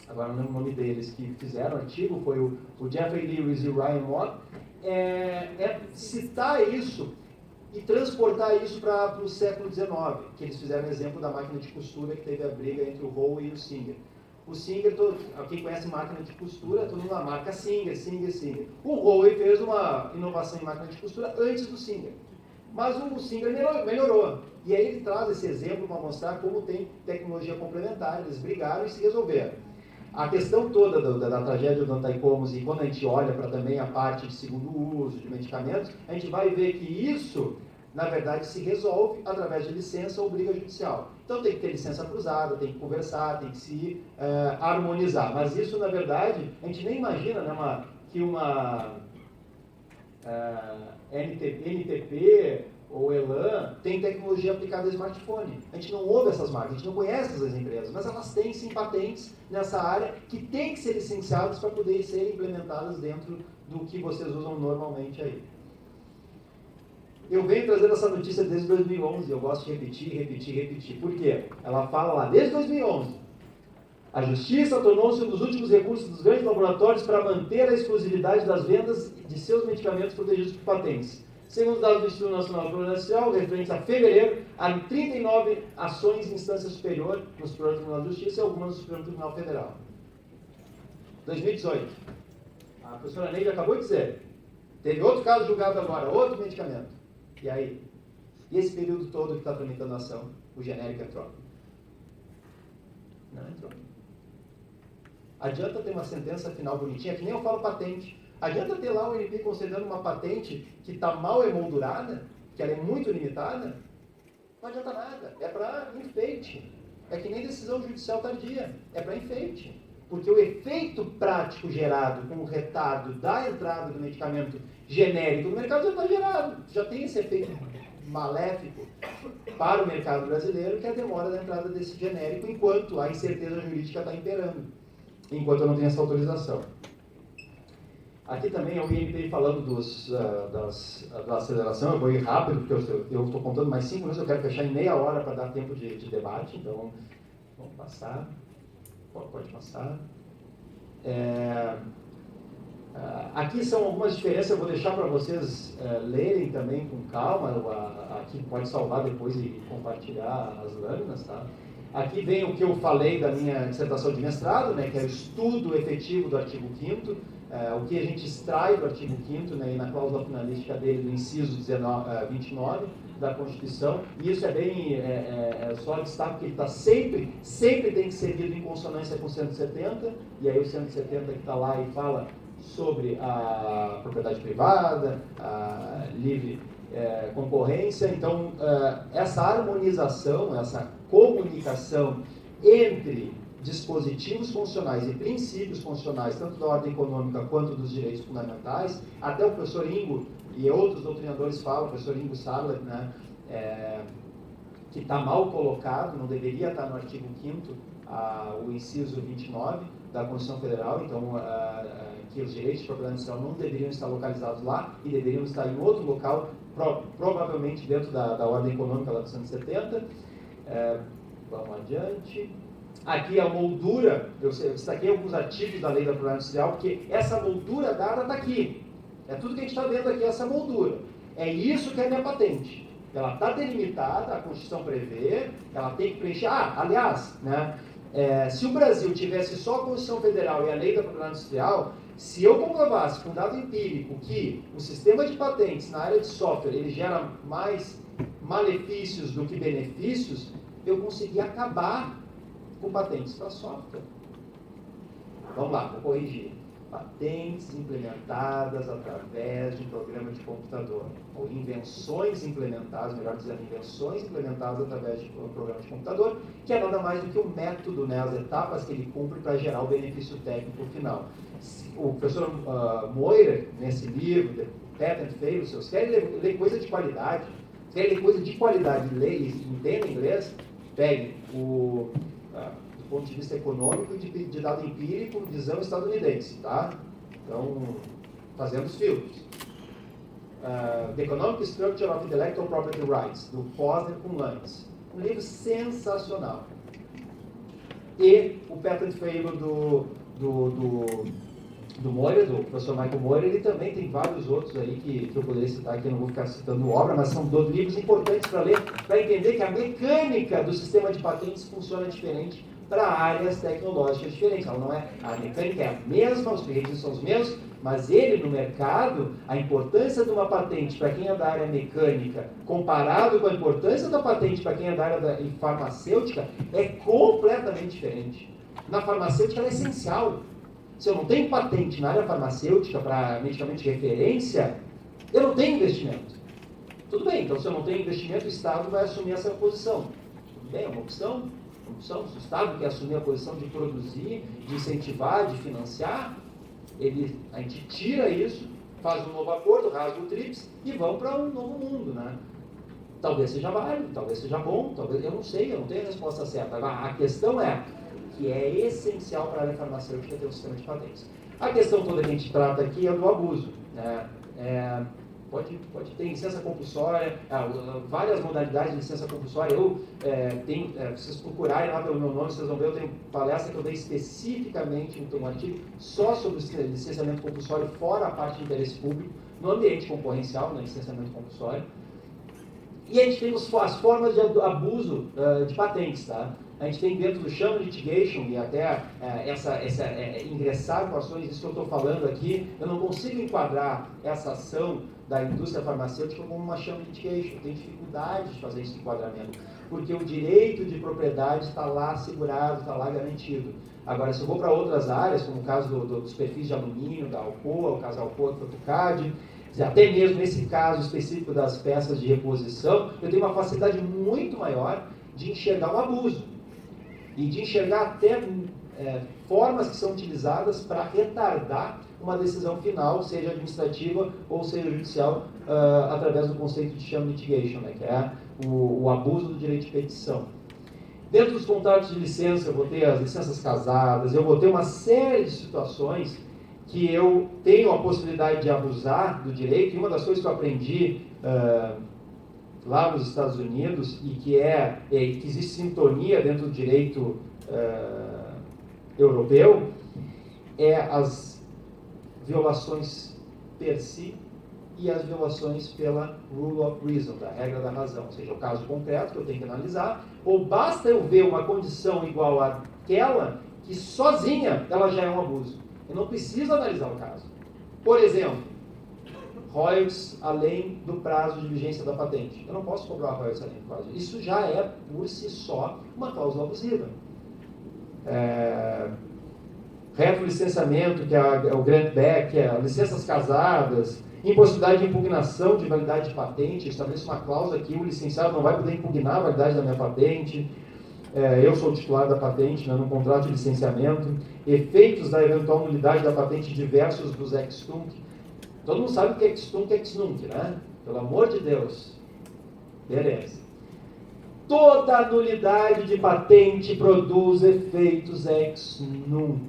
agora não lembro o nome deles, que fizeram o artigo, foi o Jeffrey Lewis e o Ryan Moore, citar isso e transportar isso para o século XIX, que eles fizeram exemplo da máquina de costura, que teve a briga entre o Howe e o Singer. O Singer, quem conhece máquina de costura, todo mundo marca Singer. O Howe fez uma inovação em máquina de costura antes do Singer. Mas o Singer melhorou. E aí ele traz esse exemplo para mostrar como tem tecnologia complementar. Eles brigaram e se resolveram. A questão toda da tragédia do Anti-Commons, e quando a gente olha para também a parte de segundo uso, de medicamentos, a gente vai ver que isso, na verdade, se resolve através de licença ou briga judicial. Então tem que ter licença cruzada, tem que conversar, tem que se harmonizar. Mas isso, na verdade, a gente nem imagina, né, que uma NTP ou Elan tem tecnologia aplicada a smartphone. A gente não ouve essas marcas, a gente não conhece essas empresas, mas elas têm sim patentes nessa área que têm que ser licenciadas para poder ser implementadas dentro do que vocês usam normalmente aí. Eu venho trazendo essa notícia desde 2011, eu gosto de repetir. Por quê? Ela fala lá, desde 2011, a Justiça tornou-se um dos últimos recursos dos grandes laboratórios para manter a exclusividade das vendas de seus medicamentos protegidos por patentes. Segundo os dados do Instituto Nacional de Propriedade Industrial, referentes a fevereiro, há 39 ações em instância superior no Superior Tribunal de Justiça e algumas no Supremo Tribunal Federal. 2018. A professora Neide acabou de dizer, teve outro caso julgado agora, outro medicamento. E aí? E esse período todo que está tramitando a ação, o genérico entrou? Não entrou. Adianta ter uma sentença final bonitinha, que nem eu falo patente. Adianta ter lá o ONP concedendo uma patente que está mal emoldurada, que ela é muito limitada? Não adianta nada. É para enfeite. É que nem decisão judicial tardia. É para enfeite. Porque o efeito prático gerado com o retardo da entrada do medicamento genérico no mercado já está gerado. Já tem esse efeito maléfico para o mercado brasileiro, que é a demora da entrada desse genérico, enquanto a incerteza jurídica está imperando. Enquanto eu não tenho essa autorização. Aqui também é o INPI falando da aceleração. Eu vou ir rápido, porque eu estou contando mais 5 minutos, eu quero fechar em meia hora para dar tempo de debate, então vamos passar. Pode passar. Aqui são algumas diferenças, eu vou deixar para vocês lerem também com calma. Aqui pode salvar depois e compartilhar as lâminas, tá? Aqui vem o que eu falei da minha dissertação de mestrado, né, que é o estudo efetivo do artigo 5º, o que a gente extrai do artigo 5º, né, e na cláusula finalística dele, do inciso 29 da Constituição, e isso é bem, só destaque que ele está sempre tem que ser lido em consonância com o 170, e aí o 170 que está lá e fala sobre a propriedade privada, a livre concorrência. Então, essa harmonização, essa comunicação entre dispositivos constitucionais e princípios constitucionais, tanto da ordem econômica quanto dos direitos fundamentais, até o professor Ingo e outros doutrinadores falam, o professor Ingo Sarlet, né, que está mal colocado, não deveria estar no artigo 5º, o inciso 29 da Constituição Federal, então que os direitos de propriedade industrial não deveriam estar localizados lá e deveriam estar em outro local, provavelmente dentro da ordem econômica lá do 170. Vamos adiante. Aqui a moldura, eu destaquei alguns artigos da lei da propriedade industrial, porque essa moldura dada está aqui. É tudo que a gente está vendo aqui, essa moldura. É isso que é a minha patente. Ela está delimitada, a Constituição prevê, ela tem que preencher. Aliás, né, se o Brasil tivesse só a Constituição Federal e a lei da propriedade industrial, se eu comprovasse com dado empírico que o sistema de patentes na área de software ele gera mais malefícios do que benefícios, eu consegui acabar com patentes para software. Vamos lá, vou corrigir. Patentes implementadas através de um programa de computador. Ou invenções implementadas, melhor dizendo, invenções implementadas através de um programa de computador, que é nada mais do que o método, né, as etapas que ele cumpre para gerar o benefício técnico final. O professor Moira, nesse livro, The Patent Failure, se vocês querem ler coisa de qualidade, querem ler coisa de qualidade, e entendem inglês, peguem do ponto de vista econômico e de dado empírico, visão estadunidense, tá? Então, fazendo os filtros. The Economic Structure of Intellectual Property Rights, do Posner com Lanz. Um livro sensacional. E o Patent Failure do Moira, do professor Michael Moira, ele também tem vários outros aí que eu poderia citar aqui, eu não vou ficar citando obra, mas são 2 livros importantes para ler, para entender que a mecânica do sistema de patentes funciona diferente para áreas tecnológicas diferentes. Ela não é, a mecânica é a mesma, os requisitos são os mesmos, mas ele no mercado, a importância de uma patente para quem é da área mecânica, comparado com a importância da patente para quem é da área farmacêutica, é completamente diferente. Na farmacêutica ela é essencial. Se eu não tenho patente na área farmacêutica para medicamento de referência, eu não tenho investimento. Tudo bem, então se eu não tenho investimento, o Estado vai assumir essa posição. Tudo bem, é uma opção. Se o Estado quer assumir a posição de produzir, de incentivar, de financiar, a gente tira isso, faz um novo acordo, rasga o TRIPS e vamos para um novo mundo, né? Talvez seja válido, talvez seja bom, talvez, eu não sei, eu não tenho a resposta certa. Agora, a questão é que é essencial para a área farmacêutica ter um sistema de patentes. A questão toda que a gente trata aqui é do abuso, né? Pode ter licença compulsória, várias modalidades de licença compulsória. Vocês procurarem lá pelo meu nome, vocês vão ver, eu tenho palestra que eu dei especificamente um artigo só sobre o licenciamento compulsório, fora a parte de interesse público, no ambiente concorrencial, no licenciamento compulsório. E a gente tem as formas de abuso de patentes, tá? A gente tem dentro do chama litigation, e até ingressar com ações, isso que eu estou falando aqui, eu não consigo enquadrar essa ação da indústria farmacêutica como uma chama litigation. Eu tenho dificuldade de fazer esse enquadramento, porque o direito de propriedade está lá assegurado, está lá garantido. Agora, se eu vou para outras áreas, como o caso dos perfis de alumínio, da Alcoa, o caso Alcoa Fotocad, até mesmo nesse caso específico das peças de reposição, eu tenho uma facilidade muito maior de enxergar o abuso e de enxergar até formas que são utilizadas para retardar uma decisão final, seja administrativa ou seja judicial, através do conceito de sham litigation, né, que é o abuso do direito de petição. Dentro dos contratos de licença, eu vou ter as licenças casadas, eu vou ter uma série de situações que eu tenho a possibilidade de abusar do direito, e uma das coisas que eu aprendi lá nos Estados Unidos, e que existe sintonia dentro do direito europeu, é as violações per si e as violações pela rule of reason, da regra da razão, ou seja, o caso concreto que eu tenho que analisar, ou basta eu ver uma condição igual àquela que sozinha ela já é um abuso. Eu não preciso analisar o caso. Por exemplo, royalties além do prazo de vigência da patente. Eu não posso cobrar royalties além do prazo. Isso já é, por si só, uma cláusula abusiva. Retrolicenciamento, que é o grant back, que é licenças casadas, impossibilidade de impugnação de validade de patente, estabelece uma cláusula que o licenciado não vai poder impugnar a validade da minha patente. Eu sou o titular da patente, né, no contrato de licenciamento. Efeitos da eventual nulidade da patente diversos dos ex tunc. Todo mundo sabe o que é ex tunc e ex nunc, né? Pelo amor de Deus. Beleza. Toda nulidade de patente produz efeitos ex nunc.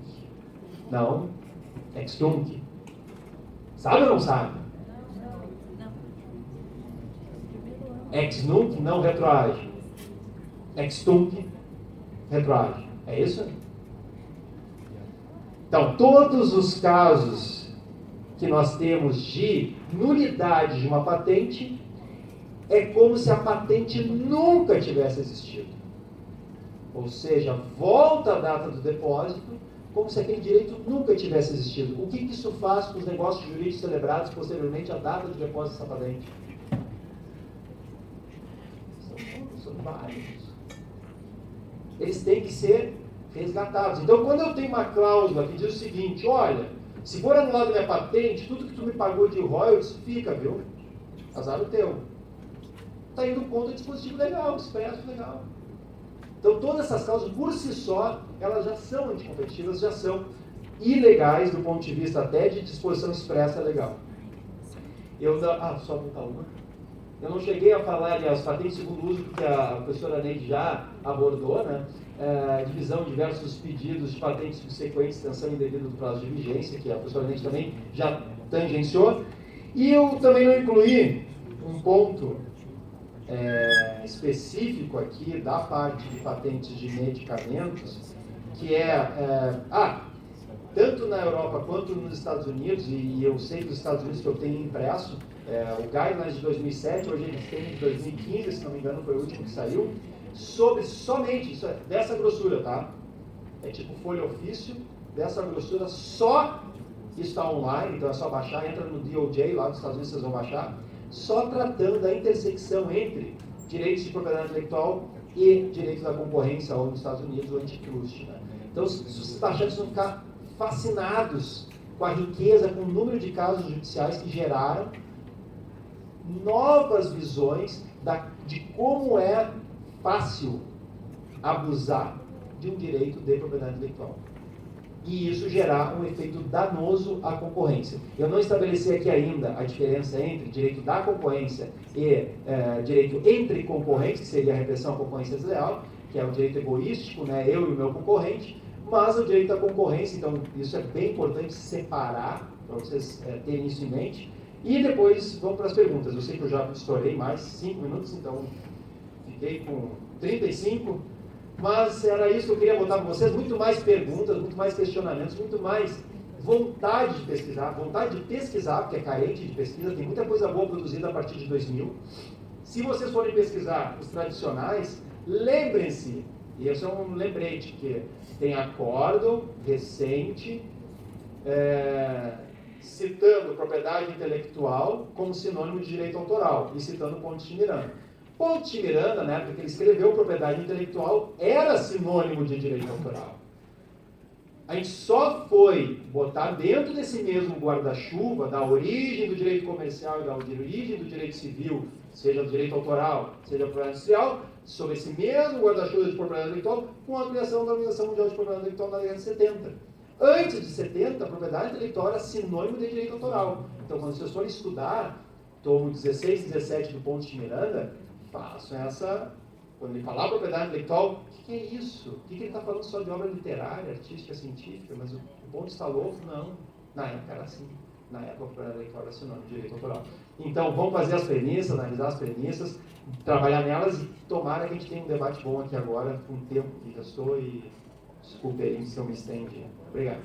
Não, ex tunc. Sabe ou não sabe? Ex nunc não retroage. Ex tunc retroage. É isso? Então, todos os casos que nós temos de nulidade de uma patente é como se a patente nunca tivesse existido. Ou seja, volta a data do depósito como se aquele direito nunca tivesse existido. O que isso faz com os negócios jurídicos celebrados posteriormente à data de depósito dessa patente? São vários. Eles têm que ser resgatados. Então, quando eu tenho uma cláusula que diz o seguinte, olha, se for anulado minha patente, tudo que tu me pagou de royalties fica, viu? Azar o teu. Está indo contra o dispositivo legal, expresso legal. Então, todas essas cláusulas, por si só, elas já são anticompetitivas, já são ilegais do ponto de vista até de disposição expressa legal. Só voltar uma. Eu não cheguei a falar das patentes de segundo uso, porque a professora Neide já abordou, né? Divisão de diversos pedidos de patentes subsequentes, extensão indevida do prazo de vigência, que a professora Neide também já tangenciou. E eu também não incluí um ponto específico aqui da parte de patentes de medicamentos, que tanto na Europa quanto nos Estados Unidos, e eu sei dos Estados Unidos que eu tenho impresso, o Guidelines de 2007, hoje eles têm de 2015, se não me engano foi o último que saiu, sobre somente, isso dessa grossura, tá? É tipo folha ofício, dessa grossura, só isso está online, então é só baixar, entra no DOJ, lá nos Estados Unidos vocês vão baixar, só tratando da intersecção entre direitos de propriedade intelectual e direitos da concorrência, ou nos Estados Unidos, o antitrust, né? Então, se vocês baixarem, vocês vão ficar fascinados com a riqueza, com o número de casos judiciais que geraram novas visões de como é fácil abusar de um direito de propriedade intelectual. e isso gerar um efeito danoso à concorrência. Eu não estabeleci aqui ainda a diferença entre direito da concorrência e direito entre concorrentes, que seria a repressão à concorrência desleal, que é o direito egoístico, né, eu e o meu concorrente, mas o direito da concorrência, então isso é bem importante separar, para vocês terem isso em mente. E depois vamos para as perguntas. Eu sei que eu já estourei mais 5 minutos, então fiquei com 35, mas era isso que eu queria botar para vocês, muito mais perguntas, muito mais questionamentos, muito mais vontade de pesquisar, porque é carente de pesquisa, tem muita coisa boa produzida a partir de 2000. Se vocês forem pesquisar os tradicionais, lembrem-se, e esse é um lembrete, que tem acórdão recente, citando propriedade intelectual como sinônimo de direito autoral, e citando Pontes de Miranda. Pontes de Miranda, na época que ele escreveu propriedade intelectual, era sinônimo de direito autoral. A gente só foi botar dentro desse mesmo guarda-chuva da origem do direito comercial e da origem do direito civil, seja do direito autoral, seja da propriedade industrial, sobre esse mesmo guarda-chuva de propriedade intelectual, com a criação da Organização Mundial de Propriedade Intelectual na década de 70. Antes de 70, a propriedade intelectual era sinônimo de direito autoral. Então, quando vocês forem estudar, tomo 16 e 17 do Pontes de Miranda, façam essa... Quando ele falar propriedade intelectual, o que é isso? O que ele está falando só de obra literária, artística, científica? Mas o Pontes está louco? Não. Na época era assim. Na época a propriedade intelectual era sinônimo de direito autoral. Então, vamos fazer as premissas, analisar as premissas, trabalhar nelas e tomara que a gente tenha um debate bom aqui agora, com o tempo que gastou, e desculpe aí se eu me estendi. Obrigado.